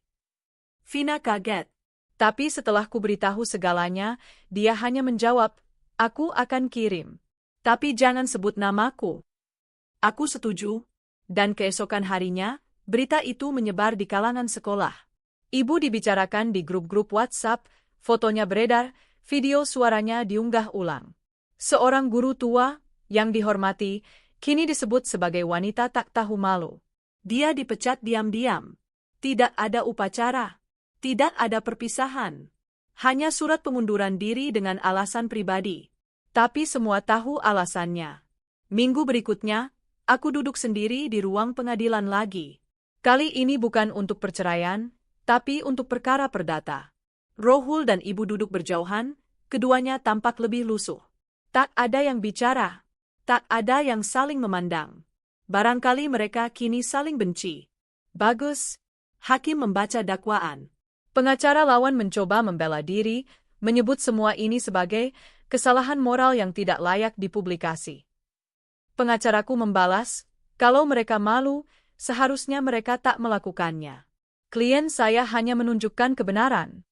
Vina kaget. Tapi setelah kuberitahu segalanya, dia hanya menjawab, aku akan kirim. Tapi jangan sebut namaku. Aku setuju. Dan keesokan harinya, berita itu menyebar di kalangan sekolah. Ibu dibicarakan di grup-grup WhatsApp, fotonya beredar, video suaranya diunggah ulang. Seorang guru tua, yang dihormati, kini disebut sebagai wanita tak tahu malu. Dia dipecat diam-diam. Tidak ada upacara. Tidak ada perpisahan. Hanya surat pengunduran diri dengan alasan pribadi. Tapi semua tahu alasannya. Minggu berikutnya, aku duduk sendiri di ruang pengadilan lagi. Kali ini bukan untuk perceraian, tapi untuk perkara perdata. Rohul dan ibu duduk berjauhan, keduanya tampak lebih lusuh. Tak ada yang bicara. Tak ada yang saling memandang. Barangkali mereka kini saling benci. Bagus. Hakim membaca dakwaan. Pengacara lawan mencoba membela diri, menyebut semua ini sebagai kesalahan moral yang tidak layak dipublikasi. Pengacaraku membalas, kalau mereka malu, seharusnya mereka tak melakukannya. Klien saya hanya menunjukkan kebenaran.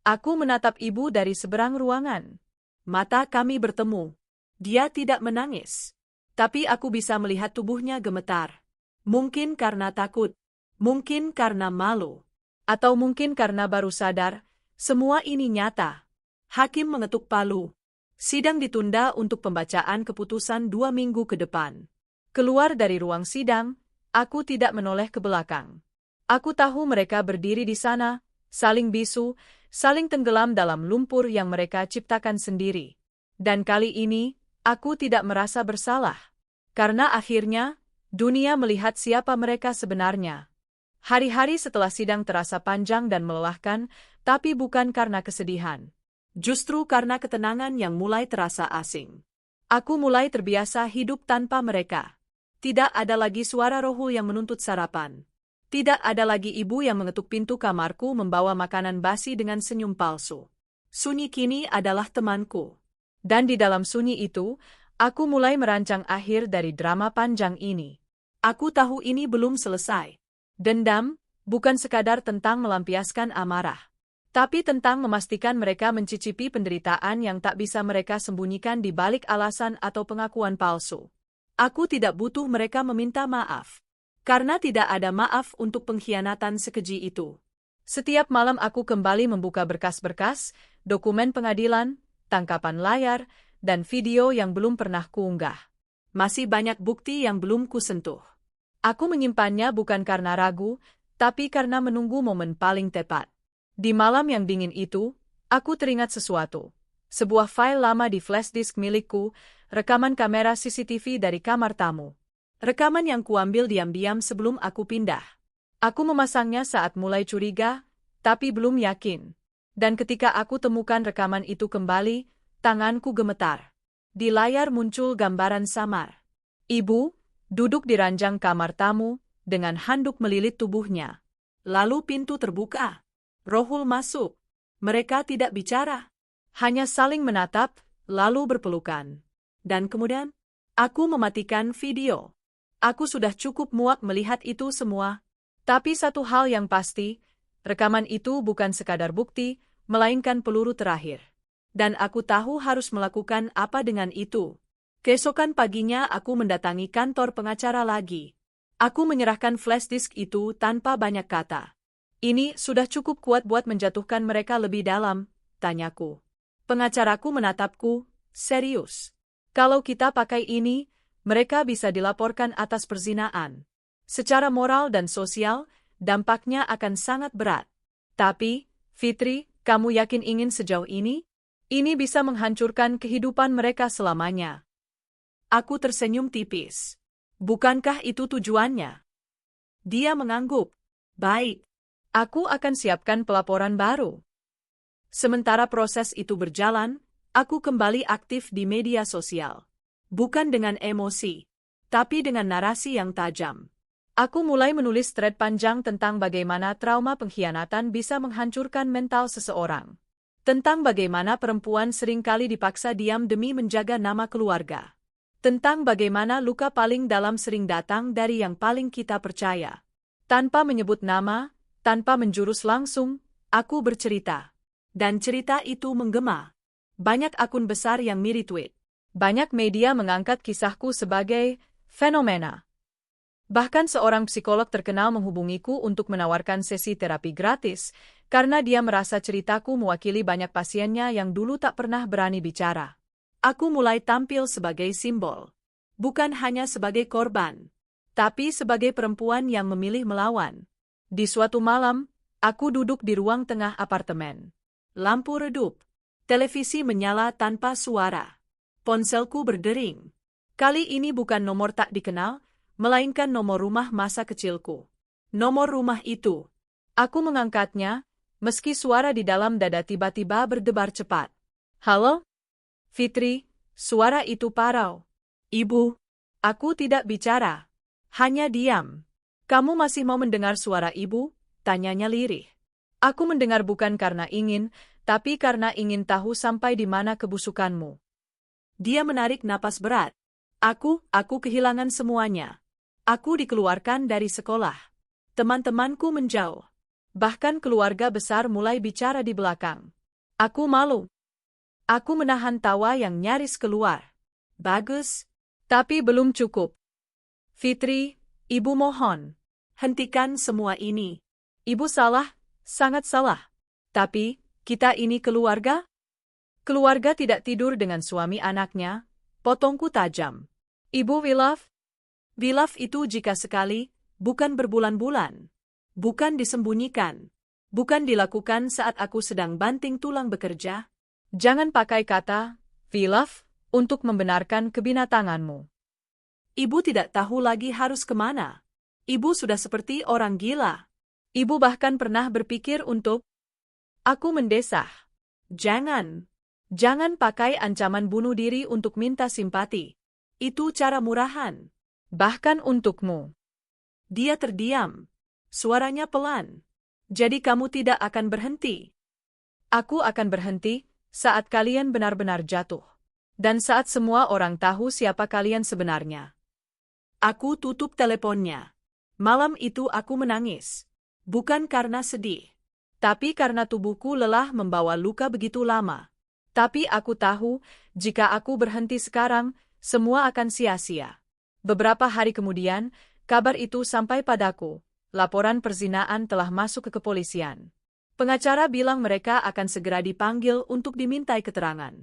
Aku menatap ibu dari seberang ruangan. Mata kami bertemu. Dia tidak menangis. Tapi aku bisa melihat tubuhnya gemetar. Mungkin karena takut. Mungkin karena malu. Atau mungkin karena baru sadar, semua ini nyata. Hakim mengetuk palu. Sidang ditunda untuk pembacaan keputusan 2 minggu ke depan. Keluar dari ruang sidang, aku tidak menoleh ke belakang. Aku tahu mereka berdiri di sana, saling bisu, saling tenggelam dalam lumpur yang mereka ciptakan sendiri. Dan kali ini, aku tidak merasa bersalah. Karena akhirnya, dunia melihat siapa mereka sebenarnya. Hari-hari setelah sidang terasa panjang dan melelahkan, tapi bukan karena kesedihan. Justru karena ketenangan yang mulai terasa asing. Aku mulai terbiasa hidup tanpa mereka. Tidak ada lagi suara Rohul yang menuntut sarapan. Tidak ada lagi ibu yang mengetuk pintu kamarku membawa makanan basi dengan senyum palsu. Sunyi kini adalah temanku. Dan di dalam sunyi itu, aku mulai merancang akhir dari drama panjang ini. Aku tahu ini belum selesai. Dendam, bukan sekadar tentang melampiaskan amarah. Tapi tentang memastikan mereka mencicipi penderitaan yang tak bisa mereka sembunyikan di balik alasan atau pengakuan palsu. Aku tidak butuh mereka meminta maaf. Karena tidak ada maaf untuk pengkhianatan sekeji itu. Setiap malam aku kembali membuka berkas-berkas, dokumen pengadilan, tangkapan layar, dan video yang belum pernah kuunggah. Masih banyak bukti yang belum kusentuh. Aku menyimpannya bukan karena ragu, tapi karena menunggu momen paling tepat. Di malam yang dingin itu, aku teringat sesuatu. Sebuah file lama di flash disk milikku, rekaman kamera CCTV dari kamar tamu. Rekaman yang kuambil diam-diam sebelum aku pindah. Aku memasangnya saat mulai curiga, tapi belum yakin. Dan ketika aku temukan rekaman itu kembali, tanganku gemetar. Di layar muncul gambaran samar. Ibu, duduk di ranjang kamar tamu, dengan handuk melilit tubuhnya. Lalu pintu terbuka. Rohul masuk. Mereka tidak bicara. Hanya saling menatap, lalu berpelukan. Dan kemudian, aku mematikan video. Aku sudah cukup muak melihat itu semua. Tapi satu hal yang pasti, rekaman itu bukan sekadar bukti, melainkan peluru terakhir. Dan aku tahu harus melakukan apa dengan itu. Keesokan paginya aku mendatangi kantor pengacara lagi. Aku menyerahkan flash disk itu tanpa banyak kata. Ini sudah cukup kuat buat menjatuhkan mereka lebih dalam, tanyaku. Pengacaraku menatapku, serius. Kalau kita pakai ini, mereka bisa dilaporkan atas perzinaan. Secara moral dan sosial, dampaknya akan sangat berat. Tapi, Fitri, kamu yakin ingin sejauh ini? Ini bisa menghancurkan kehidupan mereka selamanya. Aku tersenyum tipis. Bukankah itu tujuannya? Dia mengangguk. Baik. Aku akan siapkan pelaporan baru. Sementara proses itu berjalan, aku kembali aktif di media sosial. Bukan dengan emosi, tapi dengan narasi yang tajam. Aku mulai menulis thread panjang tentang bagaimana trauma pengkhianatan bisa menghancurkan mental seseorang. Tentang bagaimana perempuan seringkali dipaksa diam demi menjaga nama keluarga. Tentang bagaimana luka paling dalam sering datang dari yang paling kita percaya. Tanpa menyebut nama, tanpa menjurus langsung, aku bercerita. Dan cerita itu menggema. Banyak akun besar yang me-retweet. Banyak media mengangkat kisahku sebagai fenomena. Bahkan seorang psikolog terkenal menghubungiku untuk menawarkan sesi terapi gratis, karena dia merasa ceritaku mewakili banyak pasiennya yang dulu tak pernah berani bicara. Aku mulai tampil sebagai simbol. Bukan hanya sebagai korban, tapi sebagai perempuan yang memilih melawan. Di suatu malam, aku duduk di ruang tengah apartemen. Lampu redup. Televisi menyala tanpa suara. Ponselku berdering. Kali ini bukan nomor tak dikenal, melainkan nomor rumah masa kecilku. Nomor rumah itu. Aku mengangkatnya, meski suara di dalam dada tiba-tiba berdebar cepat. Halo? Fitri, suara itu parau. Ibu, aku tidak bicara. Hanya diam. Kamu masih mau mendengar suara ibu? Tanyanya lirih. Aku mendengar bukan karena ingin, tapi karena ingin tahu sampai di mana kebusukanmu. Dia menarik napas berat. Aku kehilangan semuanya. Aku dikeluarkan dari sekolah. Teman-temanku menjauh. Bahkan keluarga besar mulai bicara di belakang. Aku malu. Aku menahan tawa yang nyaris keluar. Bagus, tapi belum cukup. Fitri, ibu mohon. Hentikan semua ini. Ibu salah, sangat salah. Tapi, kita ini keluarga? Keluarga tidak tidur dengan suami anaknya, potongku tajam. Ibu wilaf? Wilaf itu jika sekali, bukan berbulan-bulan. Bukan disembunyikan. Bukan dilakukan saat aku sedang banting tulang bekerja. Jangan pakai kata, wilaf, untuk membenarkan kebinatanganmu. Ibu tidak tahu lagi harus kemana. Ibu sudah seperti orang gila. Ibu bahkan pernah berpikir untuk... Aku mendesah. Jangan. Jangan pakai ancaman bunuh diri untuk minta simpati. Itu cara murahan. Bahkan untukmu. Dia terdiam. Suaranya pelan. Jadi kamu tidak akan berhenti. Aku akan berhenti saat kalian benar-benar jatuh. Dan saat semua orang tahu siapa kalian sebenarnya. Aku tutup teleponnya. Malam itu aku menangis. Bukan karena sedih. Tapi karena tubuhku lelah membawa luka begitu lama. Tapi aku tahu, jika aku berhenti sekarang, semua akan sia-sia. Beberapa hari kemudian, kabar itu sampai padaku. Laporan perzinaan telah masuk ke kepolisian. Pengacara bilang mereka akan segera dipanggil untuk dimintai keterangan.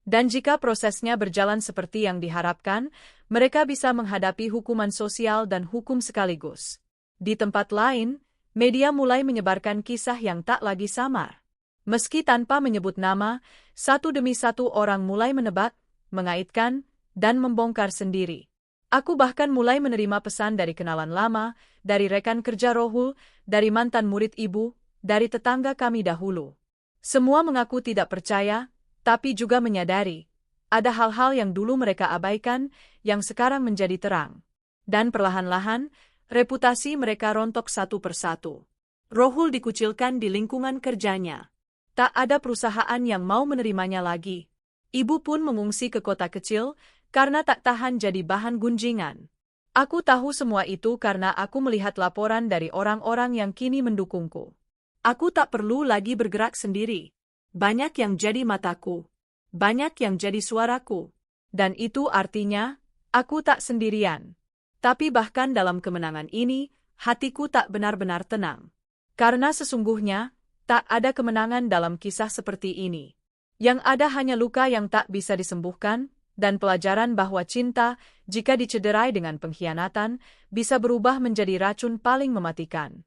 Dan jika prosesnya berjalan seperti yang diharapkan, mereka bisa menghadapi hukuman sosial dan hukum sekaligus. Di tempat lain, media mulai menyebarkan kisah yang tak lagi samar. Meski tanpa menyebut nama, satu demi satu orang mulai menebak, mengaitkan, dan membongkar sendiri. Aku bahkan mulai menerima pesan dari kenalan lama, dari rekan kerja Rohul, dari mantan murid ibu, dari tetangga kami dahulu. Semua mengaku tidak percaya, tapi juga menyadari, ada hal-hal yang dulu mereka abaikan, yang sekarang menjadi terang. Dan perlahan-lahan, reputasi mereka rontok satu persatu. Rohul dikucilkan di lingkungan kerjanya. Tak ada perusahaan yang mau menerimanya lagi. Ibu pun mengungsi ke kota kecil, karena tak tahan jadi bahan gunjingan. Aku tahu semua itu karena aku melihat laporan dari orang-orang yang kini mendukungku. Aku tak perlu lagi bergerak sendiri. Banyak yang jadi mataku. Banyak yang jadi suaraku. Dan itu artinya, aku tak sendirian. Tapi bahkan dalam kemenangan ini, hatiku tak benar-benar tenang. Karena sesungguhnya, tak ada kemenangan dalam kisah seperti ini. Yang ada hanya luka yang tak bisa disembuhkan, dan pelajaran bahwa cinta, jika dicederai dengan pengkhianatan, bisa berubah menjadi racun paling mematikan.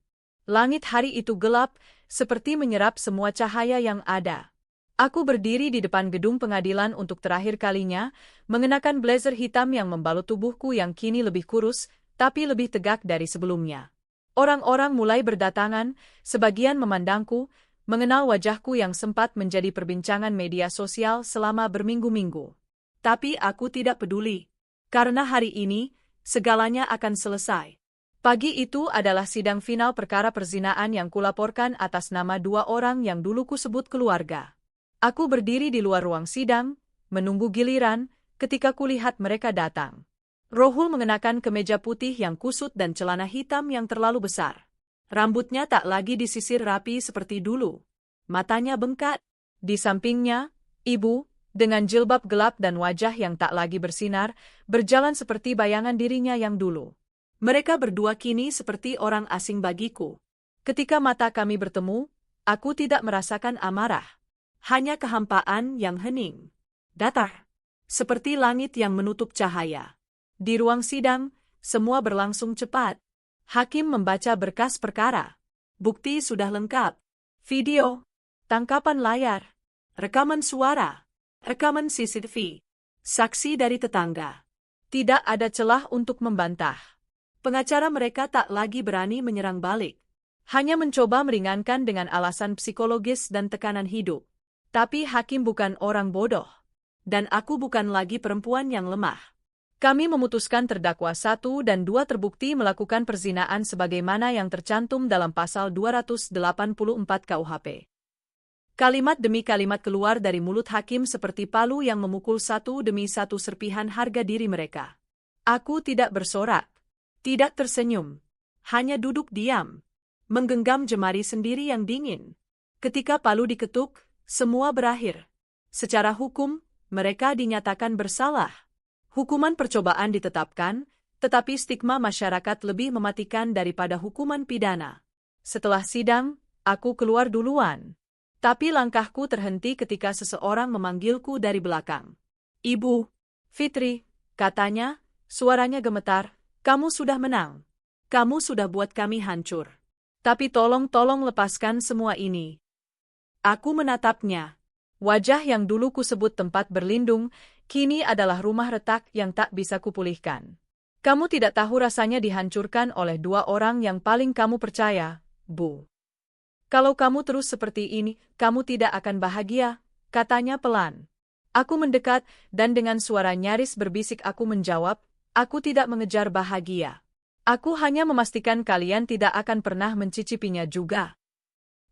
Langit hari itu gelap, seperti menyerap semua cahaya yang ada. Aku berdiri di depan gedung pengadilan untuk terakhir kalinya, mengenakan blazer hitam yang membalut tubuhku yang kini lebih kurus, tapi lebih tegak dari sebelumnya. Orang-orang mulai berdatangan, sebagian memandangku, mengenal wajahku yang sempat menjadi perbincangan media sosial selama berminggu-minggu. Tapi aku tidak peduli. Karena hari ini, segalanya akan selesai. Pagi itu adalah sidang final perkara perzinaan yang kulaporkan atas nama dua orang yang dulu kusebut keluarga. Aku berdiri di luar ruang sidang, menunggu giliran, ketika kulihat mereka datang. Rohul mengenakan kemeja putih yang kusut dan celana hitam yang terlalu besar. Rambutnya tak lagi disisir rapi seperti dulu. Matanya bengkak. Di sampingnya, ibu, dengan jilbab gelap dan wajah yang tak lagi bersinar, berjalan seperti bayangan dirinya yang dulu. Mereka berdua kini seperti orang asing bagiku. Ketika mata kami bertemu, aku tidak merasakan amarah. Hanya kehampaan yang hening. Datar. Seperti langit yang menutup cahaya. Di ruang sidang, semua berlangsung cepat. Hakim membaca berkas perkara. Bukti sudah lengkap. Video, tangkapan layar, rekaman suara, rekaman CCTV, saksi dari tetangga. Tidak ada celah untuk membantah. Pengacara mereka tak lagi berani menyerang balik. Hanya mencoba meringankan dengan alasan psikologis dan tekanan hidup. Tapi hakim bukan orang bodoh. Dan aku bukan lagi perempuan yang lemah. Kami memutuskan terdakwa 1 dan 2 terbukti melakukan perzinaan sebagaimana yang tercantum dalam pasal 284 KUHP. Kalimat demi kalimat keluar dari mulut hakim seperti palu yang memukul satu demi satu serpihan harga diri mereka. Aku tidak bersorak, tidak tersenyum, hanya duduk diam, menggenggam jemari sendiri yang dingin. Ketika palu diketuk, semua berakhir. Secara hukum, mereka dinyatakan bersalah. Hukuman percobaan ditetapkan, tetapi stigma masyarakat lebih mematikan daripada hukuman pidana. Setelah sidang, aku keluar duluan. Tapi langkahku terhenti ketika seseorang memanggilku dari belakang. "Ibu Fitri," katanya, suaranya gemetar, "kamu sudah menang. Kamu sudah buat kami hancur. Tapi tolong lepaskan semua ini." Aku menatapnya. Wajah yang dulu kusebut tempat berlindung, kini adalah rumah retak yang tak bisa kupulihkan. "Kamu tidak tahu rasanya dihancurkan oleh 2 orang yang paling kamu percaya, Bu. Kalau kamu terus seperti ini, kamu tidak akan bahagia," katanya pelan. Aku mendekat, dan dengan suara nyaris berbisik aku menjawab, "Aku tidak mengejar bahagia. Aku hanya memastikan kalian tidak akan pernah mencicipinya juga."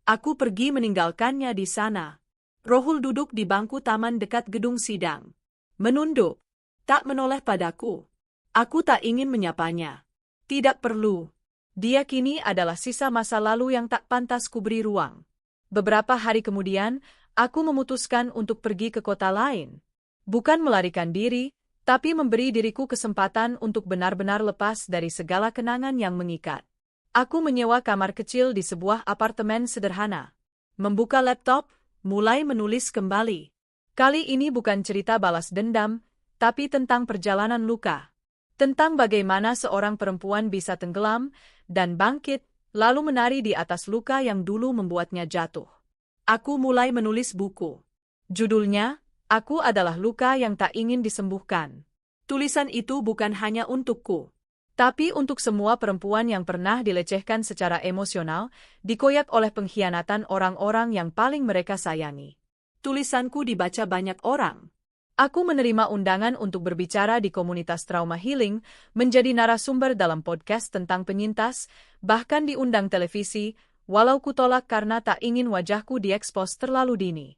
Aku pergi meninggalkannya di sana. Rohul duduk di bangku taman dekat gedung sidang. Menunduk, tak menoleh padaku. Aku tak ingin menyapanya. Tidak perlu. Dia kini adalah sisa masa lalu yang tak pantas kuberi ruang. Beberapa hari kemudian, aku memutuskan untuk pergi ke kota lain. Bukan melarikan diri, tapi memberi diriku kesempatan untuk benar-benar lepas dari segala kenangan yang mengikat. Aku menyewa kamar kecil di sebuah apartemen sederhana. Membuka laptop, mulai menulis kembali. Kali ini bukan cerita balas dendam, tapi tentang perjalanan luka. Tentang bagaimana seorang perempuan bisa tenggelam dan bangkit, lalu menari di atas luka yang dulu membuatnya jatuh. Aku mulai menulis buku. Judulnya, "Aku adalah luka yang tak ingin disembuhkan." Tulisan itu bukan hanya untukku, tapi untuk semua perempuan yang pernah dilecehkan secara emosional, dikoyak oleh pengkhianatan orang-orang yang paling mereka sayangi. Tulisanku dibaca banyak orang. Aku menerima undangan untuk berbicara di komunitas trauma healing, menjadi narasumber dalam podcast tentang penyintas, bahkan diundang televisi, walau kutolak karena tak ingin wajahku diekspos terlalu dini.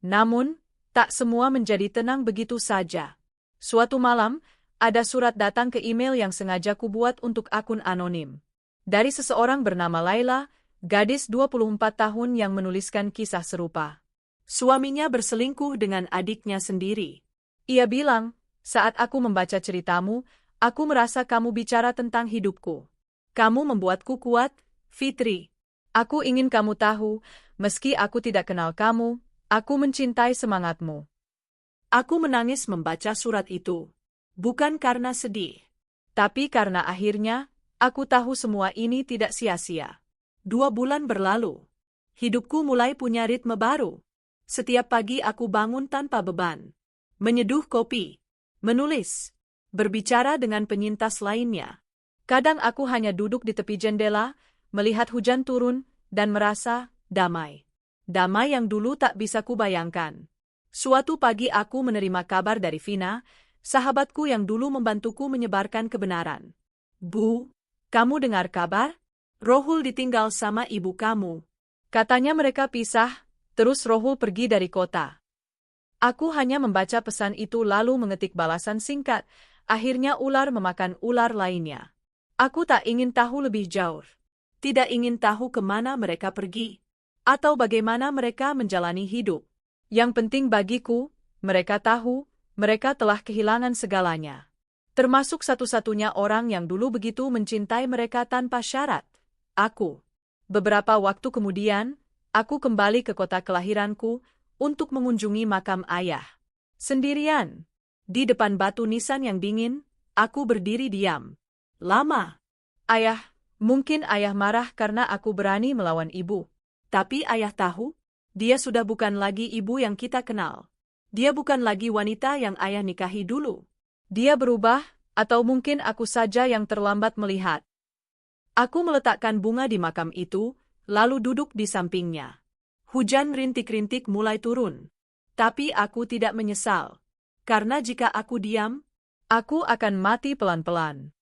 Namun, tak semua menjadi tenang begitu saja. Suatu malam, ada surat datang ke email yang sengaja kubuat untuk akun anonim. Dari seseorang bernama Laila, gadis 24 tahun yang menuliskan kisah serupa. Suaminya berselingkuh dengan adiknya sendiri. Ia bilang, "Saat aku membaca ceritamu, aku merasa kamu bicara tentang hidupku. Kamu membuatku kuat, Fitri. Aku ingin kamu tahu, meski aku tidak kenal kamu, aku mencintai semangatmu." Aku menangis membaca surat itu. Bukan karena sedih, tapi karena akhirnya, aku tahu semua ini tidak sia-sia. 2 bulan berlalu. Hidupku mulai punya ritme baru. Setiap pagi aku bangun tanpa beban. Menyeduh kopi, menulis, berbicara dengan penyintas lainnya. Kadang aku hanya duduk di tepi jendela, melihat hujan turun, dan merasa damai. Damai yang dulu tak bisa kubayangkan. Suatu pagi aku menerima kabar dari Vina, sahabatku yang dulu membantuku menyebarkan kebenaran. "Bu, kamu dengar kabar? Rohul ditinggal sama ibu kamu. Katanya mereka pisah, terus Rohul pergi dari kota." Aku hanya membaca pesan itu lalu mengetik balasan singkat, akhirnya ular memakan ular lainnya. Aku tak ingin tahu lebih jauh. Tidak ingin tahu kemana mereka pergi, atau bagaimana mereka menjalani hidup. Yang penting bagiku, mereka tahu, mereka telah kehilangan segalanya. Termasuk satu-satunya orang yang dulu begitu mencintai mereka tanpa syarat, aku. Beberapa waktu kemudian, aku kembali ke kota kelahiranku, untuk mengunjungi makam ayah. Sendirian. Di depan batu nisan yang dingin, aku berdiri diam. Lama. Ayah, mungkin ayah marah karena aku berani melawan ibu. Tapi ayah tahu, Dia sudah bukan lagi ibu yang kita kenal. Dia bukan lagi wanita yang ayah nikahi dulu. Dia berubah, atau mungkin aku saja yang terlambat melihat. Aku meletakkan bunga di makam itu, lalu duduk di sampingnya. Hujan rintik-rintik mulai turun. Tapi aku tidak menyesal. Karena jika aku diam, aku akan mati pelan-pelan.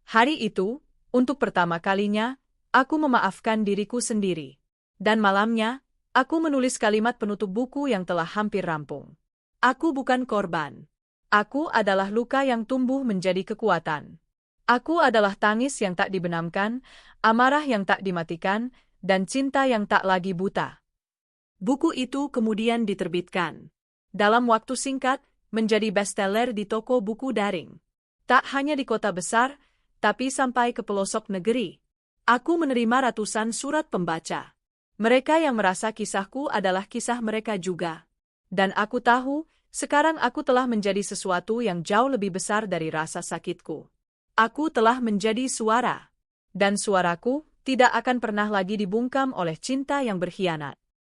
Hari itu, untuk pertama kalinya, aku memaafkan diriku sendiri. Dan malamnya, aku menulis kalimat penutup buku yang telah hampir rampung. Aku bukan korban. Aku adalah luka yang tumbuh menjadi kekuatan. Aku adalah tangis yang tak dibenamkan, amarah yang tak dimatikan, dan cinta yang tak lagi buta. Buku itu kemudian diterbitkan. Dalam waktu singkat, menjadi bestseller di toko buku daring. Tak hanya di kota besar, tapi sampai ke pelosok negeri. Aku menerima ratusan surat pembaca. Mereka yang merasa kisahku adalah kisah mereka juga. Dan aku tahu, sekarang aku telah menjadi sesuatu yang jauh lebih besar dari rasa sakitku. Aku telah menjadi suara. Dan suaraku tidak akan pernah lagi dibungkam oleh cinta yang berkhianat.